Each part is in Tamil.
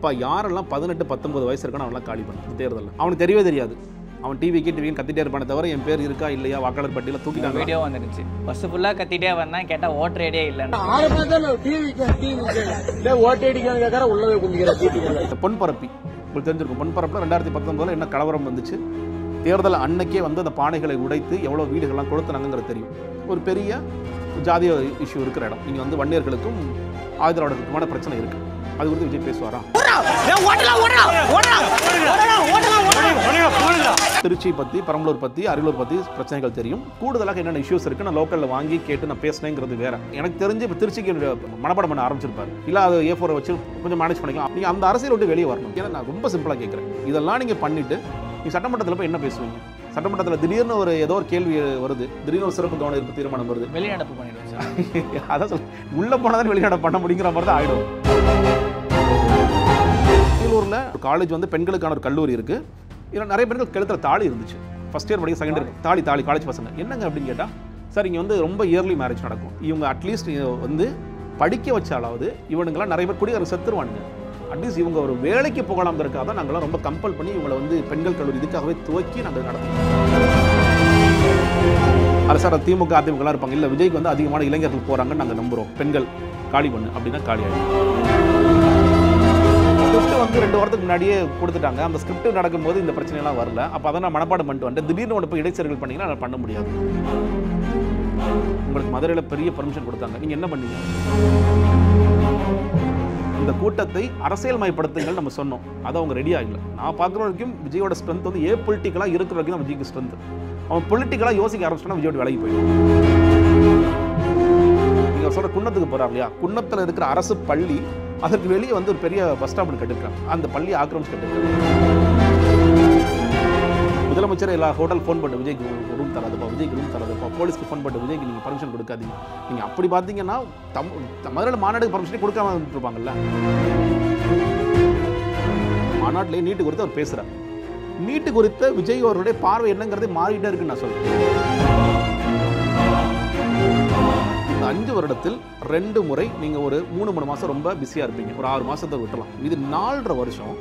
இப்போ யாரெல்லாம் 18-19 வயசு இருக்கானோ அவனெல்லாம் காலி பண்ணு தேர்தலில். அவனுக்கு தெரியவே தெரியாது. அவன் டிவின்னு கத்திட்டே இருப்பானே தவிர என் பேர் இருக்கா இல்லையா வாக்காளர் பட்டியலில் தூக்கிட்டாங்க. வீடியோ வந்துருச்சு. ஃபர்ஸ்ட் ஃபுல்லாக கத்திட்டே வந்தான், கேட்டால் ஓட்டர் ஐடியே இல்லைன்னு. பொன்பரப்பி உங்களுக்கு தெரிஞ்சிருக்கும். பொன்பரப்பில் 2019 என்ன கலவரம் வந்துச்சு. தேர்தல் அன்னைக்கே வந்து அந்த பானைகளை உடைத்து எவ்வளோ வீடுகள்லாம் கொடுத்தாங்கிறது தெரியும். ஒரு பெரிய ஜாதிய இஷ்யூ இருக்கிற இடம். நீங்கள் வந்து வன்னியர்களுக்கும் ஆயுதவாளர்களுக்குமான பிரச்சனை இருக்குது. அது குறித்து விஜய் பேசுவாரா? திருச்சி பற்றி, பெரம்பலூர் பற்றி, அரியலூர் பற்றி பிரச்சனைகள் தெரியும். கூடுதலாக என்னென்ன இஷ்யூஸ் இருக்குது நான் லோக்கலில் வாங்கி கேட்டு நான் பேசினேங்கிறது வேற. எனக்கு தெரிஞ்சு இப்போ திருச்சிக்கு மனப்பாடம் பண்ண ஆரம்பிச்சிருப்பாரு. இல்லை அது A4 வச்சு கொஞ்சம் மேனேஜ் பண்ணிக்கலாம். நீங்கள் அந்த அரசியல் விட்டு வெளியே வரணும். ஏன்னா நான் ரொம்ப சிம்பிளாக கேட்குறேன். இதெல்லாம் நீங்கள் பண்ணிவிட்டு நீங்கள் சட்டமன்றத்தில் போய் என்ன பேசுவீங்க? சட்டமன்றத்தில் திடீர்னு ஏதோ ஒரு கேள்வி வருது, திடீர்னு ஒரு சிறப்பு கவன ஈர்ப்பு தீர்மானம் வருது, வெளிநடப்பு பண்ணிடுவோம் சார். அதான் சொல்ல உள்ளே போனால் வெளிநடப்பு பண்ண முடியுங்கிற மாதிரி தான் ஆகிடும். கீழூரில் காலேஜ் வந்து பெண்களுக்கான ஒரு கல்லூரி இருக்குது. இதில் நிறைய பெண்கள் கழுத்தில் தாலி இருந்துச்சு. ஃபஸ்ட் இயர் படிக்க செகண்ட் இயர் தாலி காலேஜ் பசங்க என்னங்க அப்படின்னு கேட்டால், சார் இங்கே வந்து ரொம்ப இயர்லி மேரேஜ் நடக்கும். இவங்க அட்லீஸ்ட் வந்து படிக்க வச்சாலாவது இவனுங்களாம் நிறைய பேர் குடியரசு செத்துருவானுங்க. அட்லீஸ்ட் இவங்க ஒரு வேலைக்கு போகலாம்ங்கிறதுக்காக தான் நாங்கள்லாம் ரொம்ப கம்பல் பண்ணி இவங்களை வந்து பெண்கள் கல்லூரி இதுக்காகவே துவக்கி நாங்கள் நடத்துவோம். அரசார திமுக அதிமுகலாம் இருப்பாங்க. இல்லை விஜய்க்கு வந்து அதிகமான இளைஞர்கள் போகிறாங்கன்னு நாங்கள் நம்புகிறோம். பெண்கள் காலி பண்ணு அப்படின்னா காலி ஆகிடும். ஸ்கிரிப்ட் வந்து 2 வாரத்துக்கு முன்னாடியே கொடுத்துட்டாங்க. அந்த ஸ்கிரிப்ட் நடக்கும்போது இந்த பிரச்சனைலாம் வரல. அப்போ அதை நான் மனப்பாடம் பண்ணிட்டு வந்துட்டு திடீர்னு ஒன்று போய் இடைச்செருகள் பண்ணிங்கன்னா அதை பண்ண முடியாது. உங்களுக்கு மதுரையில் பெரிய பர்மிஷன் கொடுத்தாங்க, நீங்கள் என்ன பண்ணீங்க? இந்த கூட்டத்தை அரசியல்மயப்படுத்துங்கள் நம்ம சொன்னோம். அதை அவங்க ரெடி ஆகல. நான் பார்க்குற வரைக்கும் விஜயோட ஸ்ட்ரென்த் வந்து பொலிட்டிக்கலாக இருக்கிற வரைக்கும் தான் விஜய்க்கு ஸ்ட்ரென்த். அவன் பொலிட்டிக்கலாக யோசிக்க ஆரம்பிச்சுன்னா விஜயோட விலகி போயிடும். நீங்கள் சொல்கிற குன்னத்துக்கு போகிறார் இல்லையா, குன்னத்தில் இருக்கிற அரசு பள்ளி அதற்கு வெளியே வந்து ஒரு பெரிய பஸ் ஸ்டாப் கட்டிருக்காங்க. அந்த பள்ளியை ஆக்கிரமிச்சு கட்டிருக்காங்க. முதலமைச்சர் எல்லா ஹோட்டல் ஃபோன் பண்ணி விஜய்க்கு ரூம் தராதுப்பா, விஜய்க்கு ரூம் தராதுப்பா, போலீஸ்க்கு ஃபோன் பண்ணி விஜய்க்கு நீங்கள் பர்மிஷன் கொடுக்காதீங்க. நீங்கள் அப்படி பார்த்தீங்கன்னா மதுரையில் மாநாடுக்கு பர்மிஷனே கொடுக்காம இருப்பாங்கல்ல. மாநாட்டிலே நீட்டு குறித்து அவர் பேசுகிறார். நீட்டு குறித்த விஜய் அவருடைய பார்வை என்னங்கிறதே மாறிட்டே இருக்குன்னு நான் சொல்கிறேன். இந்த 5 வருடத்தில் 2 முறை நீங்கள் ஒரு 3 மாதம் ரொம்ப பிஸியாக இருப்பீங்க. ஒரு 6 மாதத்தை விட்டலாம். இது 4.5 வருஷம்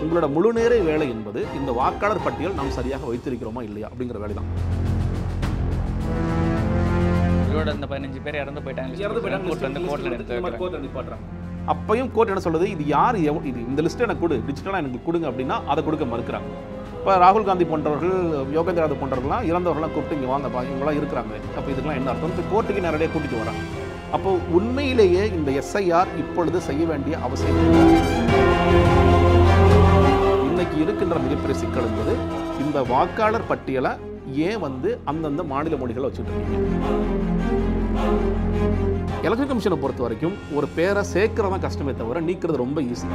உங்களோட முழு நேர வேலை என்பது இந்த வாக்காளர் பட்டியல் நாம் சரியாக வைத்திருக்கிறோமா இல்லையா அப்படிங்கிற வேலை தான். இந்த 15 பேர் இறந்து போயிட்டாங்க. அப்பையும் கோர்ட் என்ன சொல்லுது, இது யார் இது இந்த லிஸ்ட் எனக்கு கொடு, டிஜிட்டலாக எனக்கு கொடுங்க அப்படின்னா அதை கொடுக்க மறுக்கிறாங்க. இப்போ ராகுல் காந்தி போன்றவர்கள், யோகேந்திர யாதவ் போன்றவர்கள்லாம் இறந்தவர்கள்லாம் கூப்பிட்டு இங்கே வாங்கப்பா இவங்களாம் இருக்கிறாங்க. அப்போ இதுக்கெல்லாம் என்ன அர்த்தம்? இப்போ கோர்ட்டுக்கு நேரடியாக கூட்டிட்டு வராங்க. அப்போ உண்மையிலேயே இந்த SIR இப்பொழுது செய்ய வேண்டிய அவசியம் இன்னைக்கு இருக்கின்ற மிகப்பெரிய சிக்கல் என்பது இந்த வாக்காளர் பட்டியலை ஏன் வந்து அந்தந்த மாநில மொழிகளை வச்சுட்டு இருக்கீங்க. எலெக்ஷன் கமிஷனை பொறுத்த வரைக்கும் ஒரு பேரை சேர்க்கறதான் கஷ்டமே தவிர நீக்கிறது ரொம்ப ஈஸி.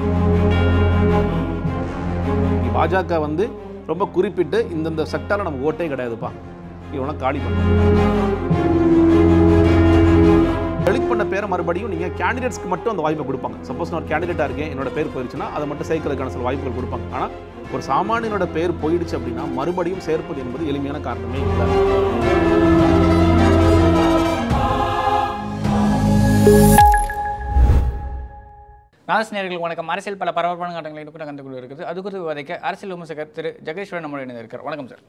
பாஜக வந்து ரொம்ப குறிப்பிட்டு இந்தந்த செக்டாரில் நமக்கு ஓட்டே கிடையாதுப்பா, இவனை காலி பண்ண டெலிட் பண்ண பேரை மறுபடியும் நீங்கள் கேண்டிடேட்ஸ்க்கு மட்டும் அந்த வாய்ப்பை கொடுப்பாங்க. சப்போஸ் நான் ஒரு கேண்டிடேட்டாக இருக்கேன், என்னோட பேர் போயிடுச்சுன்னா அதை மட்டும் சேர்க்கறதுக்கான சில வாய்ப்புகள் கொடுப்பாங்க. ஆனால் ஒரு சாமானியனோட பேர் போயிடுச்சு அப்படின்னா மறுபடியும் சேர்ப்பது என்பது எளிமையான காரணமே இல்லை. நேயர்களுக்கு வணக்கம். அரசியல் பல பரபரப்பான கட்டங்களை கண்டுகொண்டு இருக்குது. அது குறித்து விவாதிக்க அரசியல் விமர்சகர் திரு ஜெகதீஸ்வரன் நம்மளுடைய இணைந்திருக்கார். வணக்கம் சார்.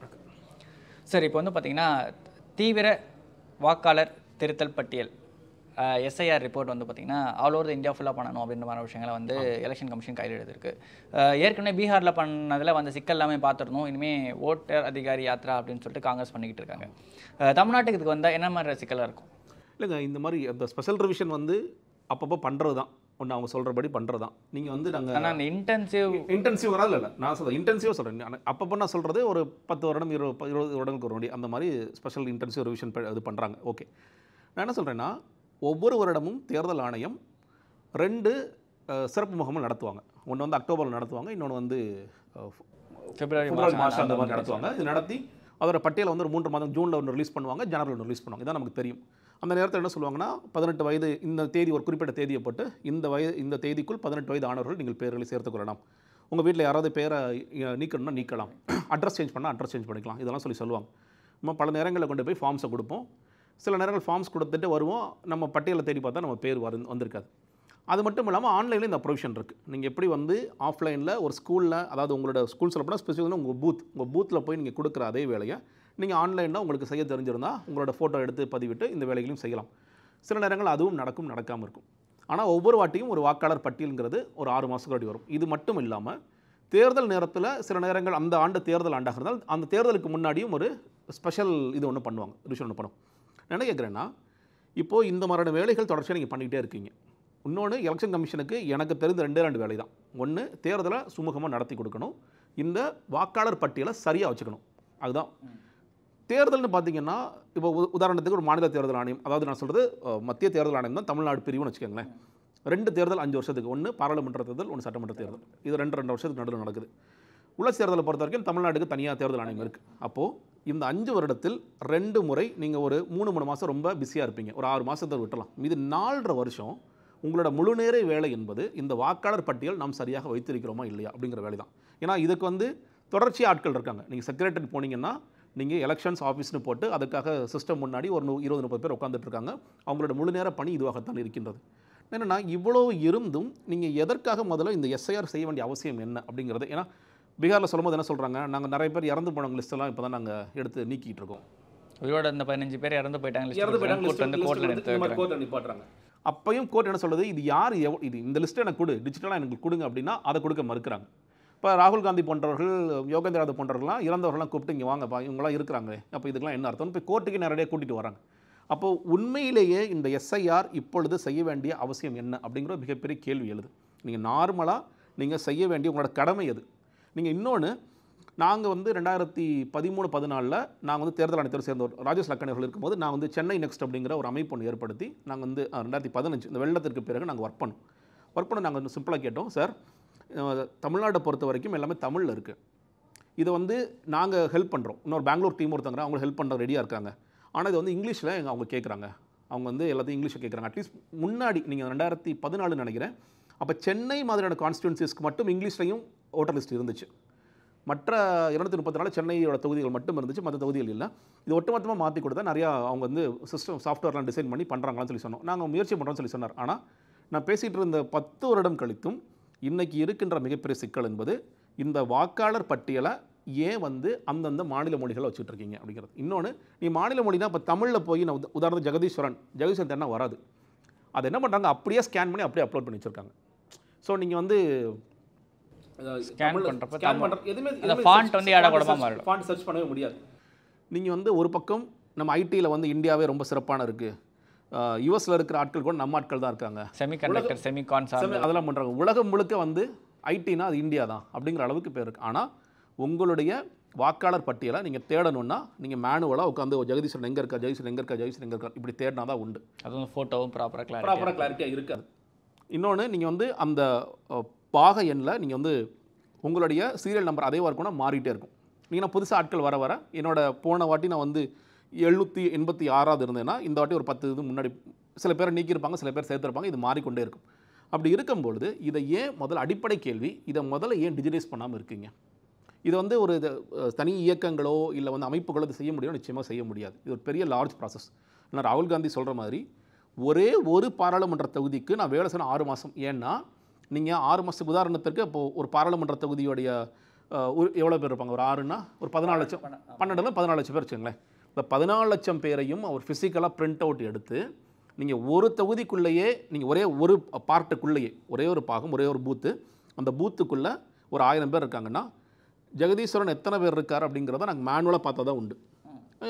சார், இப்போ வந்து பார்த்தீங்கன்னா தீவிர வாக்காளர் திருத்தல் பட்டியல் SIR ரிப்போர்ட் வந்து பார்த்தீங்கன்னா ஆல் ஓவர் இந்தியா ஃபுல்லாக பண்ணணும் அப்படின்ற மாதிரி விஷயங்களை வந்து எலெக்ஷன் கமிஷன் கையில் எடுத்திருக்கு. ஏற்கனவே பீகாரில் பண்ணதில் வந்து சிக்கல் எல்லாமே பார்த்துருந்தோம். இனிமேல் ஓட்டர் அதிகாரி யாத்ரா அப்படின்னு சொல்லிட்டு காங்கிரஸ் பண்ணிக்கிட்டு இருக்காங்க. தமிழ்நாட்டுக்கு இதுக்கு வந்தால் என்ன மாதிரி சிக்கலாக இருக்கும்? இல்லைங்க, இந்த மாதிரி அந்த ஸ்பெஷல் ரிவிஷன் வந்து அப்பப்போ பண்ணுறது தான். ஒன்று அவங்க சொல்கிறபடி பண்ணுறது தான். நீங்கள் வந்து நாங்கள் ஆனால் அந்த இன்டென்சிவ் வராது. இல்லை, நான் சொல்கிறேன் இன்டென்சிவாக சொல்கிறேன். அப்பப்போ நான் சொல்கிறது ஒரு 10 வருடம் 20 வருடங்களுக்கு ஒரு முடி அந்த மாதிரி ஸ்பெஷல் இன்டென்சிவ் ரிவிஷன் இது பண்ணுறாங்க. ஓகே, நான் என்ன சொல்கிறேன்னா, ஒவ்வொரு வருடமும் தேர்தல் ஆணையம் 2 சிறப்பு முகாம்கள் நடத்துவாங்க. ஒன்று வந்து அக்டோபரில் நடத்துவாங்க, இன்னொன்று வந்து பிப்ரவரி மாதம் அந்த மாதிரி நடத்துவாங்க. இது நடத்தி அதோட பட்டியலை வந்து ஒரு 3 மாதம் ஜூனில் ஒன்று ரிலீஸ் பண்ணுவாங்க, ஜனவரியில் ஒன்று ரிலீஸ் பண்ணுவாங்க. இதான் நமக்கு தெரியும். அந்த நேரத்தில் என்ன சொல்லுவாங்கன்னா, 18 வயது இந்த தேதி ஒரு குறிப்பிட்ட தேதியை போட்டு இந்த தேதிக்குள் 18 வயது ஆனவர்கள் நீங்கள் பேர்களை சேர்த்துக்கொள்ளலாம். உங்கள் வீட்டில் யாராவது பேரை நீக்கணும்னா நீக்கலாம், அட்ரஸ் சேஞ்ச் பண்ணால் அட்ரஸ் சேஞ்ச் பண்ணிக்கலாம், இதெல்லாம் சொல்லுவாங்க. நம்ம பல நேரங்களில் கொண்டு போய் ஃபார்ம்ஸை கொடுப்போம். சில நேரங்கள் ஃபார்ம்ஸ் கொடுத்துட்டு வருவோம், நம்ம பட்டியலை தேடி பார்த்தா நம்ம பேர் வந்திருக்காது. அது மட்டும் இல்லாமல் ஆன்லைனில் இந்த ப்ரொவிஷன் இருக்குது. நீங்கள் எப்படி வந்து ஆஃப்லைனில் ஒரு ஸ்கூலில், அதாவது உங்களோட ஸ்கூல் சொல்லப்போனால் ஸ்பெசிஃபிக்காக உங்கள் பூத்தில் போய் நீங்கள் கொடுக்குற அதே வேலையை நீங்கள் ஆன்லைனில் உங்களுக்கு செய்ய தெரிஞ்சிருந்தால் உங்களோட ஃபோட்டோ எடுத்து பதிவிட்டு இந்த வேலைகளையும் செய்யலாம். சில நேரங்கள் அதுவும் நடக்காமல் இருக்கும். ஆனால் ஒவ்வொரு வாட்டியும் ஒரு வாக்காளர் பட்டியலுங்கிறது ஒரு 6 மாதத்துக்கு வரும். இது மட்டும் இல்லாமல் தேர்தல் நேரத்தில் சில நேரங்கள் அந்த ஆண்டு தேர்தல் ஆண்டாக இருந்தால் அந்த தேர்தலுக்கு முன்னாடியும் ஒரு ஸ்பெஷல் இது ஒன்று பண்ணுவாங்க, ரிவிஷன் ஒன்று பண்ணுவோம். நான் என்ன கேட்குறேன்னா, இப்போது இந்த மாதிரியான வேலைகள் தொடர்ச்சியாக நீங்கள் பண்ணிக்கிட்டே இருக்கீங்க. இன்னொன்று, எலெக்ஷன் கமிஷனுக்கு எனக்கு தெரிந்த 2 வேலை தான். ஒன்று, தேர்தலை சுமூகமாக நடத்தி கொடுக்கணும், இந்த வாக்காளர் பட்டியலை சரியாக வச்சுக்கணும். அதுதான் தேர்தல்னு பார்த்தீங்கன்னா, இப்போ உதாரணத்துக்கு ஒரு மாநில தேர்தல் ஆணையம், அதாவது நான் சொல்கிறது மத்திய தேர்தல் ஆணையம் தான் தமிழ்நாடு பிரிவுன்னு வச்சுக்கோங்களேன். 2 தேர்தல் 5 வருஷத்துக்கு, ஒன்று பாராளுமன்ற தேர்தல், ஒன்று சட்டமன்ற தேர்தல். இது 2 வருஷத்துக்கு நடுவில் நடக்குது. உள்ளாட்சி தேர்தலை பொறுத்த வரைக்கும் தமிழ்நாட்டுக்கு தனியாக தேர்தல் ஆணையம் இருக்குது. அப்போது இந்த 5 வருடத்தில் 2 முறை நீங்கள் ஒரு 3 மாதம் ரொம்ப பிஸியாக இருப்பீங்க. ஒரு 6 மாதத்தை விட்டலாம். இது 4.5 வருஷம் உங்களோட முழுநேர வேலை என்பது இந்த வாக்காளர் பட்டியல் நாம் சரியாக வைத்திருக்கிறோமா இல்லையா அப்படிங்கிற வேலை தான். ஏன்னா இதுக்கு வந்து தொடர்ச்சியாக ஆட்கள் இருக்காங்க. நீங்கள் செக்ரட்டரி போனீங்கன்னா நீங்கள் எலெக்ஷன்ஸ் ஆஃபீஸ்னு போட்டு அதுக்காக சிஸ்டம் முன்னாடி ஒரு 20-30 பேர் உட்காந்துட்டு இருக்காங்க. அவங்களோட முழுநேர பணி இதுவாகத்தான் இருக்கின்றது. என்னென்னா, இவ்வளோ இருந்தும் நீங்கள் எதற்காக முதல்ல இந்த எஸ்ஐஆர் செய்ய வேண்டிய அவசியம் என்ன அப்படிங்கிறது. ஏன்னா பீகாரில் சொல்லும்போது என்ன சொல்கிறாங்க, நாங்கள் நிறைய பேர் இறந்து போனவங்க லிஸ்ட்டெல்லாம் இப்போ தான் நாங்கள் எடுத்து நீக்கிட்டு இருக்கோம். இதோட இந்த 15 பேர் இறந்து போயிட்டாங்க, கோர்ட்டில் நிப்பாட்டுறாங்க. அப்பையும் கோர்ட் என்ன சொல்லுது, இது யார் இது இந்த லிஸ்ட்டை எனக்கு கொடு, டிஜிட்டலாக எனக்கு கொடுங்க அப்படின்னா அதை கொடுக்க மறுக்கிறாங்க. இப்போ ராகுல் காந்தி போன்றவர்கள், யோகேந்திர யாதவ் போன்றவர்கள்லாம் இறந்தவர்கள்லாம் கூப்பிட்டு இங்கே வாங்கப்பா, இவங்களாம் இருக்கிறாங்க, அப்போ இதுக்கெல்லாம் என்ன அர்த்தம், இப்போ கோர்ட்டுக்கு நேரடியாக கூட்டிகிட்டு வராங்க. அப்போது உண்மையிலேயே இந்த எஸ்ஐஆர் இப்பொழுது செய்ய வேண்டிய அவசியம் என்ன அப்படிங்கிற மிகப்பெரிய கேள்வி எழுது. நீங்கள் நார்மலாக நீங்கள் செய்ய வேண்டிய உங்களோட கடமை எது. நீங்கள் இன்னொன்று, நாங்கள் வந்து 2013-14 நாங்கள் வந்து தேர்தல் ஆணையத்தோடு சேர்ந்த ராஜேஷ் லக்கானி அவர்கள் இருக்கும்போது நான் வந்து சென்னை நெக்ஸ்ட் அப்படிங்கிற ஒரு அமைப்பு ஒன்று ஏற்படுத்தி நாங்கள் வந்து 2015 இந்த வெள்ளத்திற்கு பிறகு நாங்கள் ஒர்க் பண்ண நாங்கள் சிம்பிளாக கேட்டோம், சார் தமிழ்நாட்டை பொறுத்த வரைக்கும் எல்லாமே தமிழில் இருக்குது, இதை வந்து நாங்கள் ஹெல்ப் பண்ணுறோம், இன்னொரு பெங்களூர் டீம் ஒருத்தங்க அவங்க ஹெல்ப் பண்ணுற ரெடியாக இருக்காங்க, ஆனால் இது வந்து இங்கிலீஷில் அவங்க கேட்குறாங்க, அவங்க வந்து எல்லாத்தையும் இங்கிலீஷில் கேட்குறாங்க. அட்லீஸ்ட் முன்னாடி நீங்கள் 2014 நினைக்கிறேன், அப்போ சென்னை மாதிரியான கான்ஸ்டியூன்சிஸ்க்கு மட்டும் இங்கிலீஷ்லையும் ஓட்டர் லிஸ்ட் இருந்துச்சு. மற்ற 234 சென்னையோட தொகுதிகள் மட்டும் இருந்துச்சு, மற்ற தொகுதிகள் இல்லை. இது ஒட்டுமொத்தமாக மாற்றி கொடுத்தா நிறையா அவங்க வந்து சிஸ்டம் சாஃப்ட்வேர்லாம் டிசைன் பண்ணி பண்ணுறாங்களான்னு சொல்லி சொன்னோம். நாங்கள் முயற்சி பண்ணுறோன்னு சொல்லி சொன்னார். ஆனால் நான் பேசிகிட்டு இருந்த 10 வருடம் கழித்தும் இன்றைக்கி இருக்கின்ற மிகப்பெரிய சிக்கல் என்பது இந்த வாக்காளர் பட்டியலை ஏன் வந்து அந்தந்த மாநில மொழிகளை வச்சுட்டு இருக்கீங்க அப்படிங்கிறது. இன்னொன்று, நீ மாநில மொழினா இப்போ தமிழில் போய் நான் உதாரணத்துக்கு ஜெகதீஸ்வரன் தேனா வராது, அதை என்ன பண்ணுறாங்க, அப்படியே ஸ்கேன் பண்ணி அப்படியே அப்லோட் பண்ணி வச்சுருக்காங்க. ஸோ நீங்கள் வந்து ஃபாண்ட் சர்ச் பண்ணவே முடியாது. நீங்கள் வந்து ஒரு பக்கம் நம்ம ஐடியில் வந்து இந்தியாவே ரொம்ப சிறப்பான இருக்குது, யூஎஸில் இருக்கிற ஆட்கள் கூட நம்ம ஆட்கள் தான் இருக்காங்க, செமிகண்டக்டர் செமிகான் அதெல்லாம் பண்ணுறாங்க. உலகம் முழுக்க வந்து ஐடினா அது இந்தியா தான் அப்படிங்கிற அளவுக்கு பேர் இருக்குது. ஆனால் உங்களுடைய வாக்காளர் பட்டியலை நீங்கள் தேடணுன்னா நீங்கள் மேனுவலாக உட்காந்து ஜெகதீஸ்வரன் எங்கே இருக்கா, ஜெகதீஸ்வரன் எங்கே இருக்கா இப்படி தேடினா தான் உண்டு. அதுவும் ஃபோட்டோவும் ப்ராப்பராக கிளாரிட்டியாக இருக்காது. இன்னொன்று, நீங்கள் வந்து அந்த பாக எண்ணில் நீங்கள் வந்து உங்களுடைய சீரியல் நம்பர் அதே இருக்கணும், மாறிட்டே இருக்கும். நீங்கள் புதுசாக ஆட்கள் வர என்னோட போன வாட்டி நான் வந்து 786 இருந்தேன்னா இந்த வாட்டி ஒரு 10 இது முன்னாடி சில பேர் நீக்கியிருப்பாங்க, சில பேர் சேர்த்துருப்பாங்க, இது மாறிக்கொண்டே இருக்கும். அப்படி இருக்கும்பொழுது இதை ஏன் முதல்ல அடிப்படை கேள்வி, இதை முதல்ல ஏன் டிஜிட்டலைஸ் பண்ணாமல் இருக்கீங்க? இது வந்து ஒரு தனி இயக்கங்களோ இல்லை வந்து அமைப்புகளோ இது செய்ய முடியும், நிச்சயமாக செய்ய முடியாது. இது ஒரு பெரிய லார்ஜ் ப்ராசஸ். ஆனால் ராகுல் காந்தி சொல்கிற மாதிரி ஒரே ஒரு பாராளுமன்ற தொகுதிக்கு நான் வேலை செய்யணும் 6 மாதம். ஏன்னா நீங்கள் 6 மாதத்துக்கு உதாரணத்திற்கு இப்போது ஒரு பாராளுமன்ற தொகுதியோடைய எவ்வளோ பேர் இருப்பாங்க, ஒரு 6ன்னா ஒரு 14 லட்சம், 14 லட்சம் பேர் வச்சுங்களேன். இந்த 14 லட்சம் பேரையும் அவர் ஃபிசிக்கலாக பிரிண்ட் அவுட் எடுத்து நீங்கள் ஒரு தொகுதிக்குள்ளேயே நீங்கள் ஒரே ஒரு பார்ட்டுக்குள்ளேயே ஒரே ஒரு பாகம் ஒரே ஒரு பூத்து, அந்த பூத்துக்குள்ளே ஒரு 1000 பேர் இருக்காங்கன்னா ஜெகதீஸ்வரன் எத்தனை பேர் இருக்கார் அப்படிங்கிறத நாங்கள் மேனுவலாக பார்த்தா தான் உண்டு.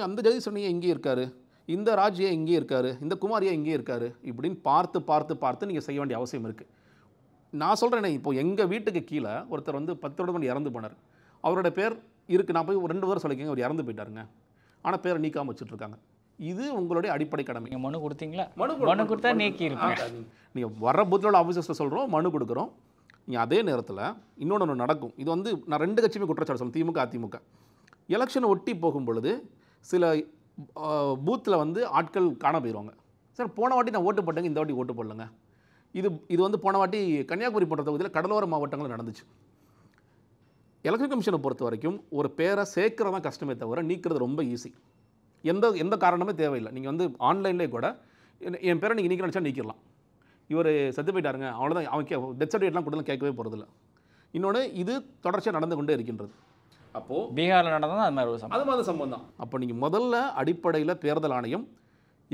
அந்த ஜெகதீஸ்வரன் எங்கேயே இருக்கார், இந்த ராஜ்யே எங்கேயே இருக்கார், இந்த குமாரியா எங்கேயே இருக்கார் இப்படின்னு பார்த்து நீங்கள் செய்ய வேண்டிய அவசியம் இருக்குது. நான் சொல்கிறேனே, இப்போது எங்கள் வீட்டுக்கு கீழே ஒருத்தர் வந்து 10 வருடம் இறந்து போனார், அவரோட பேர் இருக்குது, நான் போய் 2 பேர் சொல்லிக்கங்க, அவர் இறந்து போயிட்டாருங்க, ஆனால் பேரை நீக்காமல் வச்சுட்ருக்காங்க. இது உங்களுடைய அடிப்படை கடமை. நீங்கள் மனு கொடுத்தீங்களா? மனு கொடுத்தா நீக்கி இருப்பாங்க. நீங்கள் வர பூத்தில் ஆஃபீஸர்ஸில் சொல்கிறோம், மனு கொடுக்குறோம். நீங்கள் அதே நேரத்தில் இன்னொன்று நடக்கும். இது வந்து நான் 2 கட்சியுமே குற்றச்சாட்டு சொல்லுவேன், திமுக அதிமுக. எலெக்ஷனை ஒட்டி போகும் பொழுது சில பூத்தில் வந்து ஆட்கள் காண போயிடுவாங்க. சார் போன வாட்டி நான் ஓட்டு போட்டேங்க, இந்த வாட்டி ஓட்டு போடலங்க. இது வந்து போன வாட்டி கன்னியாகுமரி போன்ற தொகுதியில் கடலோர மாவட்டங்கள் நடந்துச்சு. எலெக்ஷன் கமிஷனை பொறுத்த வரைக்கும் ஒரு பேரை சேர்க்குறது தான் கஷ்டமே தவிர நீக்கிறது ரொம்ப ஈஸி. எந்த காரணமே தேவையில்லை. நீங்கள் வந்து ஆன்லைன்லேயே கூட என் பேரை நீங்கள் நீக்க நினச்சா நீக்கிடலாம். இவர் செத்து போயிட்டாருங்க அவ்வளோதான், அவன் டெத் சர்டிஃபிகேட்லாம் கொடுத்து கேட்கவே போகிறதில்ல. இன்னொன்று இது தொடர்ச்சியாக நடந்து கொண்டே இருக்கின்றது. அப்போது பீகாரில் நடந்தது அது மாதிரி ஒரு சம்பவம். அது மாதிரி சம்பவம் தான். அப்போ நீங்கள் முதல்ல அடிப்படையில் தேர்தல் ஆணையம்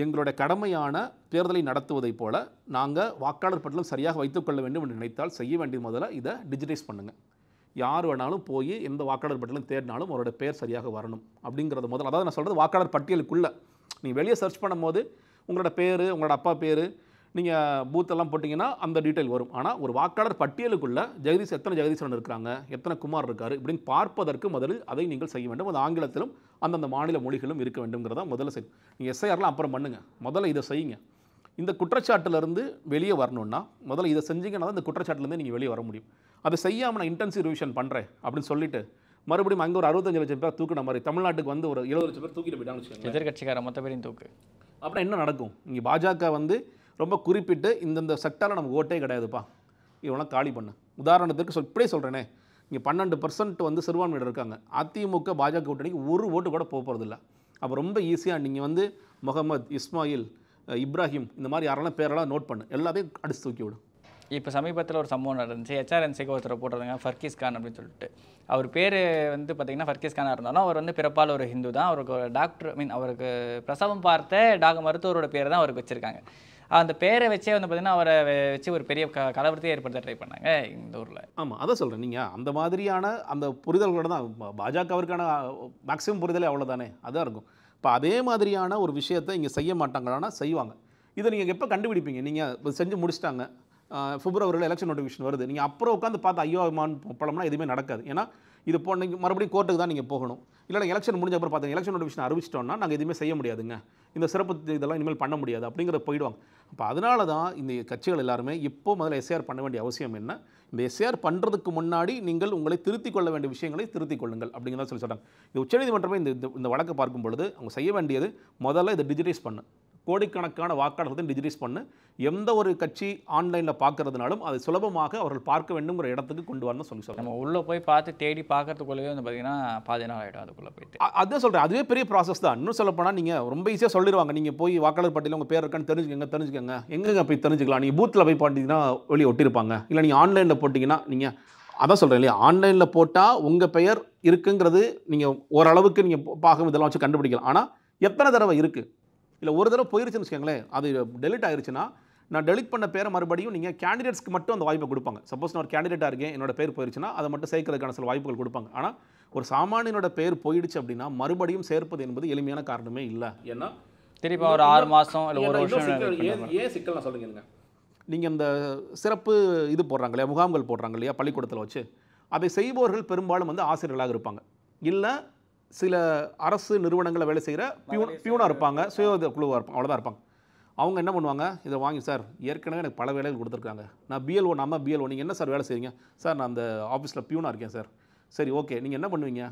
எங்களுடைய கடமையான தேர்தலை நடத்துவதைப் போல நாங்கள் வாக்காளர் பட்டியலும் சரியாக வைத்துக்கொள்ள வேண்டும் என்று நினைத்தால் செய்ய வேண்டியது முதல்ல இதை டிஜிட்டைஸ் பண்ணுங்கள். யார் வேணாலும் போய் எந்த வாக்காளர் பட்டியலும் தேடினாலும் அவரோட பேர் சரியாக வரணும் அப்படிங்கிறது முதல்ல. அதாவது நான் சொல்கிறது வாக்காளர் பட்டியலுக்குள்ளே நீங்கள் வெளியே சர்ச் பண்ணும்போது உங்களோட பேர், உங்களோட அப்பா பேர், நீங்கள் பூத்தெல்லாம் போட்டிங்கன்னா அந்த டீட்டெயில் வரும். ஆனால் ஒரு வாக்காளர் பட்டியலுக்குள்ளே ஜெகதீஷ் எத்தனை ஜெகதீஸ்வரன் இருக்காங்க, எத்தனை குமார் இருக்காரு இப்படின்னு பார்ப்பதற்கு முதலில் அதை நீங்கள் செய்ய வேண்டும். அது ஆங்கிலத்திலும் அந்தந்த மாநில மொழிகளும் இருக்க வேண்டும்ங்கிறதா முதல்ல செய்யும். நீங்கள் எஸ்ஐஆர்லாம் அப்புறம் பண்ணுங்கள், முதல்ல இதை செய்யுங்க. இந்த குற்றச்சாட்டிலிருந்து வெளியே வரணும்னா முதல்ல இதை செஞ்சீங்கன்னா தான் இந்த குற்றச்சாட்டிலேருந்து நீங்கள் வெளியே வர முடியும். அதை செய்யாமல் நான் இன்டென்சிவ் ரிவிஷன் பண்ணுறேன் அப்படின்னு சொல்லிட்டு மறுபடியும் அங்கே ஒரு 65 லட்சம் பேர் தூக்கின மாதிரி தமிழ்நாட்டுக்கு வந்து ஒரு 70 லட்சம் பேர் தூக்கிட்டு போயிட்டாங்கன்னு வச்சுக்கோங்க. எதிர்கட்சிக்கார மொத்த பேரையும் தூக்கு. அப்புறம் என்ன நடக்கும்? இங்கே பாஜக வந்து ரொம்ப குறிப்பிட்டு இந்தந்த செக்டாரில் நமக்கு ஓட்டே கிடையாதுப்பா, இவெல்லாம் காலி பண்ணு. உதாரணத்துக்கு இப்படியே சொல்கிறேனே, இங்கே 12% வந்து சிறுபான்மையினர் இருக்காங்க. அதிமுக பாஜக கூட்டணிக்கு ஒரு ஓட்டு கூட போகிறதில்ல. அப்போ ரொம்ப ஈஸியாக நீங்கள் வந்து முகமது, இஸ்மாயில், இப்ராஹிம் இந்த மாதிரி யாரெல்லாம் பேரெல்லாம் நோட் பண்ணு, எல்லாத்தையும் அடிச்சு தூக்கி விடும். இப்போ சமீபத்தில் ஒரு சம்பவம் நடந்துச்சு. HRNCக்கு ஒருத்தரை போட்டிருந்தாங்க ஃபர்கீஸ் கான் அப்படின்னு சொல்லிட்டு. அவர் பேர் வந்து பார்த்திங்கன்னா ஃபர்கீஸ் கானாக இருந்தாலும் அவர் வந்து பிறப்பால் ஒரு ஹிந்து தான். அவருக்கு ஒரு டாக்டர் அவருக்கு பிரசவம் பார்த்த மருத்துவரோட பேர் தான் அவருக்கு வச்சுருக்காங்க. அந்த பேரை வச்சே வந்து பார்த்திங்கன்னா அவரை வச்சு ஒரு பெரிய கலவரத்தையே ஏற்படுத்த ட்ரை பண்ணாங்க இந்த ஊரில். ஆமாம், அதை சொல்கிறேன். நீங்கள் அந்த மாதிரியான அந்த புரிதல்களோட தான் பாஜகவிற்கான மேக்ஸிமம் புரிதலே அவ்வளோதானே, அதான் இருக்கும். இப்போ அதே மாதிரியான ஒரு விஷயத்தை இங்கே செய்ய மாட்டாங்கன்னா செய்வாங்க. இதை நீங்கள் எப்போ கண்டுபிடிப்பீங்க? நீங்கள் செஞ்சு முடிச்சிட்டாங்க, பிப்ரவரியில் எலெக்ஷன் நோட்டிஃபிகேஷன் வருது, நீங்கள் அப்புறம் உட்காந்து பார்த்து ஐயோ பழம்னா எதுவுமே நடக்காது. ஏன்னா இது நீங்கள் மறுபடியும் கோர்ட்டுக்கு தான் நீங்கள் போகணும். இல்லை எலெக்ஷன் முடிஞ்ச அப்புறம் பார்த்தீங்க எலெக்ஷன் நோட்டிஃபிகேஷன் அறிவிச்சிட்டோம்னா நாங்கள் எதுவுமே செய்ய முடியாதுங்க, இந்த சிறப்பு இதெல்லாம் இனிமேல் பண்ண முடியாது அப்படிங்கிறத போயிடுவாங்க. அப்போ அதனால தான் இந்த கட்சிகள் எல்லாருமே இப்போ முதல்ல எஸ்ஏஆர் பண்ண வேண்டிய அவசியம் என்ன, இந்த எஸ்ஏஆர் பண்ணுறதுக்கு முன்னாடி நீங்கள் உங்களை திருத்திக் கொள்ள வேண்டிய விஷயங்களை திருத்திக் கொள்ளுங்கள் அப்படிங்கிறத சொல்லி சொல்கிறாங்க. இந்த உச்சநீதிமன்றமே இந்த வழக்கை பார்க்கும் பொழுது அவங்க செய்ய வேண்டியது முதல்ல இதை டிஜிட்டைஸ் பண்ணு, கோடிக்கணக்கான வாக்காளர்களை டிஜிட்டைஸ் பண்ணு. எந்த ஒரு கட்சி ஆன்லைனில் பார்க்கறதுனாலும் அதை சுலபமாக அவர்கள் பார்க்க வேண்டுங்கிற இடத்துக்கு கொண்டு வரணும்னு சொல்லி சொல்கிறாங்க. நம்ம உள்ளே போய் பார்த்து தேடி பார்க்கறதுக்குள்ளேயே வந்து பார்த்திங்கன்னா பாதி நாள் ஆகிடும் அதுக்குள்ளே போயிட்டு. அதான் சொல்கிறேன், அதுவே பெரிய ப்ராசஸ் தான். இன்னும் சொல்லப்போனால் நீங்கள் ரொம்ப ஈஸியாக சொல்லிடுவாங்க, நீங்கள் போய் வாக்காளர் பட்டியலில் உங்கள் பேர் இருக்கான்னு தெரிஞ்சுக்கங்க. எங்கெங்க போய் தெரிஞ்சுக்கலாம்? நீங்கள் பூத்தில் போய் பார்த்தீங்கன்னா வெளியே ஒட்டியிருப்பாங்க. இல்லை நீங்கள் ஆன்லைனில் போட்டிங்கன்னா நீங்கள் அதான் சொல்கிறேன் இல்லையா, ஆன்லைனில் போட்டால் உங்கள் பெயர் இருக்குங்கிறது நீங்கள் ஓரளவுக்கு நீங்கள் பாகம் இதெல்லாம் வச்சு கண்டுபிடிக்கலாம். ஆனால் எத்தனை தடவை இருக்குது? இல்லை ஒரு தடவை போயிருச்சுன்னு வச்சுக்கோங்களேன், அது டெலிட் ஆயிருச்சுன்னா நான் டெலிட் பண்ண பேரை மறுபடியும் நீங்கள் கேண்டிடேட்ஸ்க்கு மட்டும் அந்த வாய்ப்பை கொடுப்பாங்க. சப்போஸ் நான் ஒரு கேண்டிடேட்டாக இருக்கேன், என்னோட பேர் போயிருச்சுன்னா அதை மட்டும் சேர்க்கறதுக்கான சில வாய்ப்புகள் கொடுப்பாங்க. ஆனால் ஒரு சாமானியனோட பேர் போயிடுச்சு அப்படின்னா மறுபடியும் சேர்ப்பது என்பது எளிமையான காரணமே இல்லை. ஏன்னா திருப்பி ஒரு 6 மாதம் இல்லை ஒரு வருஷம் ஏன் சிக்கல் நான் சொல்லுங்க. நீங்கள் இந்த சிறப்பு இது போடுறாங்க இல்லையா, முகாம்கள் போடுறாங்க இல்லையா பள்ளிக்கூடத்தில் வச்சு, அதை செய்பவர்கள் பெரும்பாலும் வந்து ஆசிரியர்களாக இருப்பாங்க, இல்லை சில அரசு நிறுவனங்களில் வேலை செய்கிற பியூனாக இருப்பாங்க, சுய குழுவாக இருப்பாங்க, அவ்வளோதான் இருப்பாங்க. அவங்க என்ன பண்ணுவாங்க, இதை வாங்கி சார் ஏற்கனவே எனக்கு பல வேலைகள் கொடுத்துருக்காங்க, நான் பிஎல்ஓ, நம்ம பிஎல்ஓ, நீங்கள் என்ன சார் வேலை செய்றீங்க? சார் நான் அந்த ஆஃபீஸில் பியூனாக இருக்கேன் சார். சரி ஓகே, நீங்கள் என்ன பண்ணுவீங்க?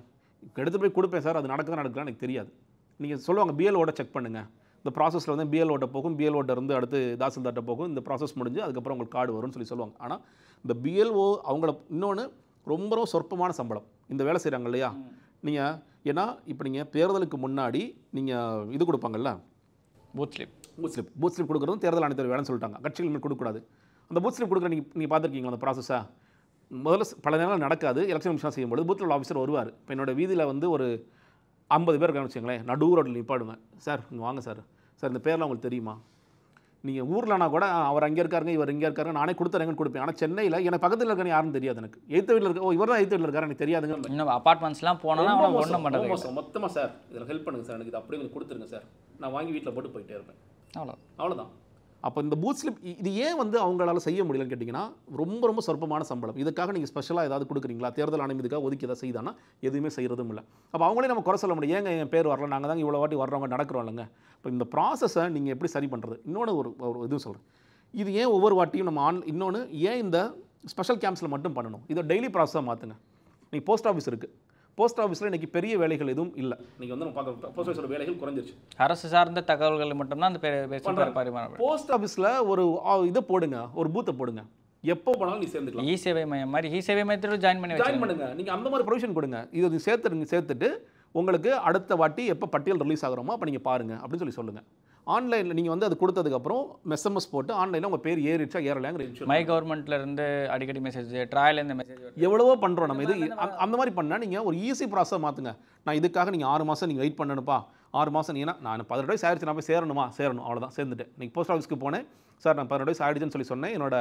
எடுத்துகிட்டு போய் கொடுப்பேன் சார், அது நடக்குதான் எனக்கு தெரியாது. நீங்கள் சொல்லுவாங்க பிஎல்ஓட செக் பண்ணுங்கள், இந்த ப்ராசஸில் வந்து பிஎல்ஓட்ட போகும், பிஎல்ஓட்ட இருந்து அடுத்து தாசில்தார்ட்ட போகும், இந்த ப்ராசஸ் முடிஞ்சு அதுக்கப்புறம் உங்களுக்கு கார்டு வரும்னு சொல்லுவாங்க. ஆனால் இந்த பிஎல்ஓ அவங்கள இன்னொன்று ரொம்ப ரொம்ப சொற்பமான சம்பளம் இந்த வேலை செய்கிறாங்க இல்லையா. நீங்கள் ஏன்னா இப்போ நீங்கள் தேர்தலுக்கு முன்னாடி நீங்கள் இது கொடுப்பாங்கல்ல, பூத் ஸ்லிப் கொடுக்குறதும் தேர்தல் ஆணையத்தில் வேலைன்னு சொல்லிட்டாங்க. கட்சிகள் மேல் கொடுக்கக்கூடாது. அந்த பூத் ஸ்லிப் கொடுக்குற நீங்கள் பார்த்துருக்கீங்களா அந்த ப்ராசஸை? முதல்ல பல நேரம் நடக்காது. எலெக்ஷன் கமிஷனாக செய்யும்போது பூத் லெவல் ஆஃபீஸர் வருவார். இப்போ என்னோட வீதியில் வந்து ஒரு 50 பேர் இருக்கான்னு வச்சுங்களேன், நடு ரோட்டில் நிப்பாடுவேன். சார் இங்கே வாங்க சார், சார் இந்த பேர்லாம் உங்களுக்கு தெரியுமா? நீங்கள் ஊர்லனா கூட அவர் அங்கே இருக்காருங்க, இவர் இங்கே இருக்காருங்க, நானே கொடுத்துறேங்கன்னு கொடுப்பேன். ஆனால் சென்னையில் எனக்கு பக்கத்தில் இருக்கான்னு யாரும் தெரியாது. எனக்கு எய்த்த வீட்டில் இருக்க, இவர் தான் எய்த்த வீட்டில் இருக்காரு, எனக்கு தெரியாதுங்க. இன்னும் அப்பார்ட்மெண்ட்ஸ்லாம் போனோம்னா ஒன்றும் பண்ணுறது மொத்தமாக சார் இதில் ஹெல்ப் பண்ணுங்கள் சார், எனக்கு இது அப்படியே கொஞ்சம் கொடுத்துருங்க சார், நான் வாங்கி வீட்டில் போட்டு போயிட்டே இருப்பேன். அவ்வளோதான். அப்போ இந்த பூத் ஸ்லிப் இது ஏன் வந்து அவங்களால செய்ய முடியலன்னு கேட்டிங்கன்னா ரொம்ப ரொம்ப சொற்பமான சம்பளம். இதுக்காக நீங்கள் ஸ்பெஷலாக ஏதாவது கொடுக்குறீங்களா? தேர்தல் ஆணையம் இதுக்காக ஒதுக்கி எதாவது செய்தானா? எதுவுமே செய்கிறதும் இல்லை. அப்போ அவங்களே நம்ம குறை சொல்ல முடியும், ஏங்க என் பேர் வரல, நாங்கள் தான் இவ்வளோ வாட்டி வர்றவங்க நடக்கிறோம் இல்லைங்க. இப்போ இந்த ப்ராசஸை நீங்கள் எப்படி சரி பண்ணுறது? இன்னொன்று ஒரு இதுவும் சொல்கிறேன், இது ஏன் ஒவ்வொரு வாட்டியும் நம்ம இன்னொன்று ஏன் இந்த ஸ்பெஷல் கேம்ப்ஸில் மட்டும் பண்ணணும்? இதை டெய்லி ப்ராசஸாக மாற்றுங்க. நீங்கள் போஸ்ட் ஆஃபீஸ் இருக்குது, போஸ்ட் ஆஃபீஸில் இன்றைக்கி பெரிய வேலைகள் எதுவும் இல்லை. நீங்கள் வந்து நம்ம பார்க்க போஸ்ட் ஆஃபீஸோட வேலைகள் குறைஞ்சிருச்சு. அரசு சார்ந்த தகவல்கள் மட்டும்தான் அந்த பரிமாற்றம். போஸ்ட் ஆஃபீஸில் ஒரு இதை போடுங்க, ஒரு பூத்தை போடுங்க, எப்போ போனாலும் நீ சேர்ந்துக்கலாம். இ சேவை மையம் மாதிரி இ சேவை மையத்தில் ஜாயின் பண்ணுங்க. நீங்கள் அந்த மாதிரி ப்ரொவிஷன் கொடுங்க. இது சேர்த்துட்டு உங்களுக்கு அடுத்த வாட்டி எப்போ பட்டியல் ரிலீஸ் ஆகிறோமோ அப்போ நீங்கள் பாருங்கள் அப்படின்னு சொல்லுங்கள். ஆன்லைனில் நீங்கள் வந்து அது கொடுத்ததுக்கப்புறம் எஸ்எம்எஸ் போட்டு ஆன்லைனில் உங்கள் பேர் ஏறிச்சா ஏறலைங்கிற இன்சூரன்ஸ் மை கவர்மெண்ட்ல இருந்து அடிக்கடி மெசேஜ் ட்ராயிலேருந்து மெசேஜ் எவ்வளவோ பண்ணுறோம் நம்ம. இது அந்த மாதிரி பண்ணால் நீங்கள் ஒரு ஈஸி ப்ராசஸை மாற்றுங்க. நான் இதுக்காக நீங்கள் 6 மாதம் நீங்கள் வெயிட் பண்ணணுப்பா, 6 மாதம் நீங்கன்னா நான் 18 வயசு ஆயிடுச்சு, நான் போய் சேரணும் அவ்வளோதான், சேர்ந்துட்டேன். நீங்கள் போஸ்ட் ஆஃபீஸ்க்கு போனேன், சார் நான் 18 வயசு ஆயிடுச்சுன்னு சொல்லி சொன்னேன், என்னோட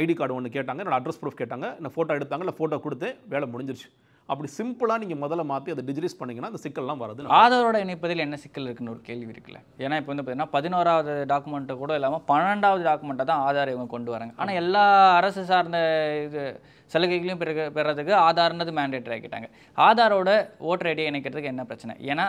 ஐடி கார்டு ஒன்று கேட்டாங்க, என்னோட அட்ரஸ் ப்ரூஃப் கேட்டாங்க, நான் ஃபோட்டோ எடுத்தாங்க, இல்லை ஃபோட்டோ கொடுத்து வேலை முடிஞ்சிருச்சு. அப்படி சிம்பிளாக நீங்கள் முதல்ல மாற்றி அதை டிஜிட்டலைஸ் பண்ணிங்கன்னா அந்த சிக்கல்லாம் வராது. ஆதாரோட இணைப்பதில் என்ன சிக்கல் இருக்குன்னு ஒரு கேள்வி இருக்குல்ல. ஏன்னா இப்போ வந்து பார்த்தீங்கன்னா 11வது டாக்குமெண்ட்டு கூட இல்லாமல் 12வது டாக்குமெண்ட்டை தான் ஆதார் இவங்க கொண்டு வராங்க. ஆனால் எல்லா அரசு சார்ந்த இது சலுகைகளையும் பெறதுக்கு ஆதார்ன்றது மேண்டேட்டரி ஆக்கிட்டாங்க. ஆதாரோட ஓட்டர் ஐடியை இணைக்கிறதுக்கு என்ன பிரச்சனை? ஏன்னா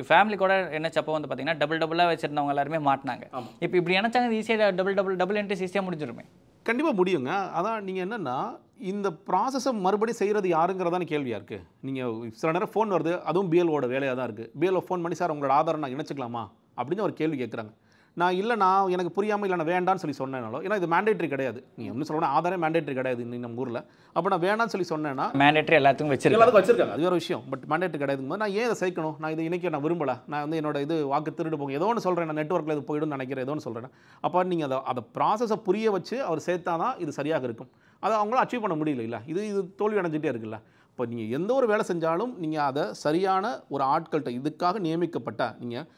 ஃபேமிலி கூட என்னச்சப்போ வந்து பார்த்தீங்கன்னா டபுளாக வச்சுருந்தவங்க எல்லாருமே மாட்டினாங்க. இப்போ இப்படி நினச்சாங்க ஈஸியாக டபுள் என்ட்ரிஸ் ஈஸியாக முடிஞ்சிருமே. கண்டிப்பாக முடியுங்க. அதான் நீங்கள் என்னென்னா இந்த ப்ராசஸை மறுபடியும் செய்கிறது யாருங்கிறதான கேள்வியாக இருக்குது. நீங்கள் சில நேரம் ஃபோன் வருது, அதுவும் பிஎல்ஓட வேலையாக தான் இருக்குது. பிஎல்ஓ ஃபோன் பண்ணி சார் உங்களோட ஆதாரம் நான் இணைச்சிக்கலாமா அப்படின்னு ஒரு கேள்வி கேட்குறாங்க. நான் எனக்கு புரியாமல் இல்லை நான் வேண்டான்னு சொல்லி சொன்னேனாலும், ஏன்னா இது மேண்டேட்டரி கிடையாது. நீங்கள் என்ன சொல்லணும், ஆதாரே மேண்டேட்டரி கிடையாது இன்னும் நம்ம ஊரில். அப்போ நான் வேண்டான்னு சொல்லி சொன்னேன்னா மேண்டேட்டரி எல்லாத்துக்கும் வச்சிருக்காங்க, அது ஒரு விஷயம். பட் மேண்டேட்டரி கிடையாது போது நான் ஏன் இதை சேர்க்கணும், நான் இதை இணைக்க நான் விரும்பலை, நான் வந்து என்னோட இது வாக்கு திருடு போங்க ஏதோ ஒன்று சொல்கிறேன், நான் நெட்ஒர்க்கில் இது போய்டும் நினைக்கிறேன், ஏதோ ஒன்று சொல்கிறேன். அப்போ நீங்கள் அதை ப்ராசஸை புரிய வச்சு அவர் சேர்த்தா தான் இது சரியாக இருக்கும். அதை அவங்களாம் அச்சீவ் பண்ண முடியல இல்லை, இது தோல்வி அடைஞ்சிட்டே இருக்குல்ல. இப்போ நீங்கள் எந்த ஒரு வேலை செஞ்சாலும் நீங்கள் அதை சரியான ஒரு ஆட்கள்கிட்ட இதுக்காக நியமிக்கப்பட்ட நீங்கள்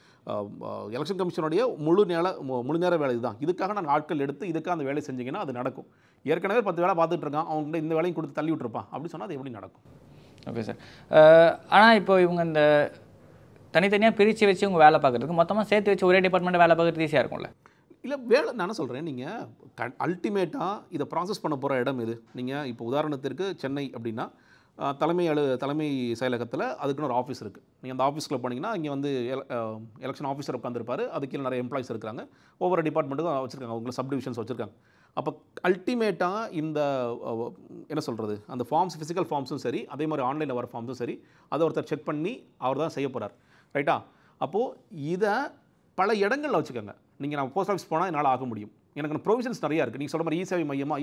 எலெக்ஷன் கமிஷனுடைய முழு நேர வேலை இதுதான், இதுக்காக நான் ஆட்கள் எடுத்து இதுக்காக அந்த வேலை செஞ்சீங்கன்னா அது நடக்கும். ஏற்கனவே 10 வேலை பார்த்துட்டு இருக்கான், அவங்ககிட்ட இந்த வேலையும் கொடுத்து தள்ளி விட்டுருப்பான் அப்படின்னு சொன்னால் அது எப்படி நடக்கும்? Okay sir. ஆனால் இப்போ இவங்க இந்த தனித்தனியாக பிரித்து வச்சு இவங்க வேலை பார்க்குறதுக்கு மொத்தமாக சேர்த்து வச்சு ஒரே டிபார்ட்மெண்ட் வேலை பார்க்குறது ஈஸியாக இருக்கும்ல? இல்லை வேலை நான் என்ன சொல்கிறேன், நீங்கள் அல்டிமேட்டாக இதை ப்ராசஸ் பண்ண போகிற இடம் இது. நீங்கள் இப்போ உதாரணத்திற்கு சென்னை அப்படின்னா தலைமை செயலகத்தில் அதுக்குன்னு ஒரு ஆஃபீஸ் இருக்குது. நீங்கள் அந்த ஆஃபீஸ்க்குள்ள போனீங்கன்னா இங்கே வந்து எலெக்ஷன் ஆஃபீஸர் உட்காந்துருப்பார், அதுக்கு நிறைய எம்ப்ளாயிஸ் இருக்கிறாங்க, ஒவ்வொரு டிபார்ட்மெண்ட்டுக்கும் வச்சுருக்காங்க, அவங்கள சப் டிவிஷன்ஸ் வச்சுருக்காங்க. அப்போ அல்டிமேட்டாக இந்த என்ன சொல்கிறது, அந்த ஃபார்ம்ஸ் ஃபிசிக்கல் ஃபார்ம்ஸும் சரி, அதே மாதிரி ஆன்லைனில் வர ஃபார்ம்ஸும் சரி, அதை ஒருத்தர் செக் பண்ணி அவர் தான் செய்ய போகிறார், ரைட்டா? அப்போது இதை பல இடங்களில் வச்சுக்கோங்க. நீங்கள் நான் போஸ்ட் ஆஃபீஸ் போனால் என்னால் ஆக முடியும், எனக்கு ப்ரொவிஷன்ஸ் நிறையா இருக்குது. நீங்கள் சொல்கிற மாதிரி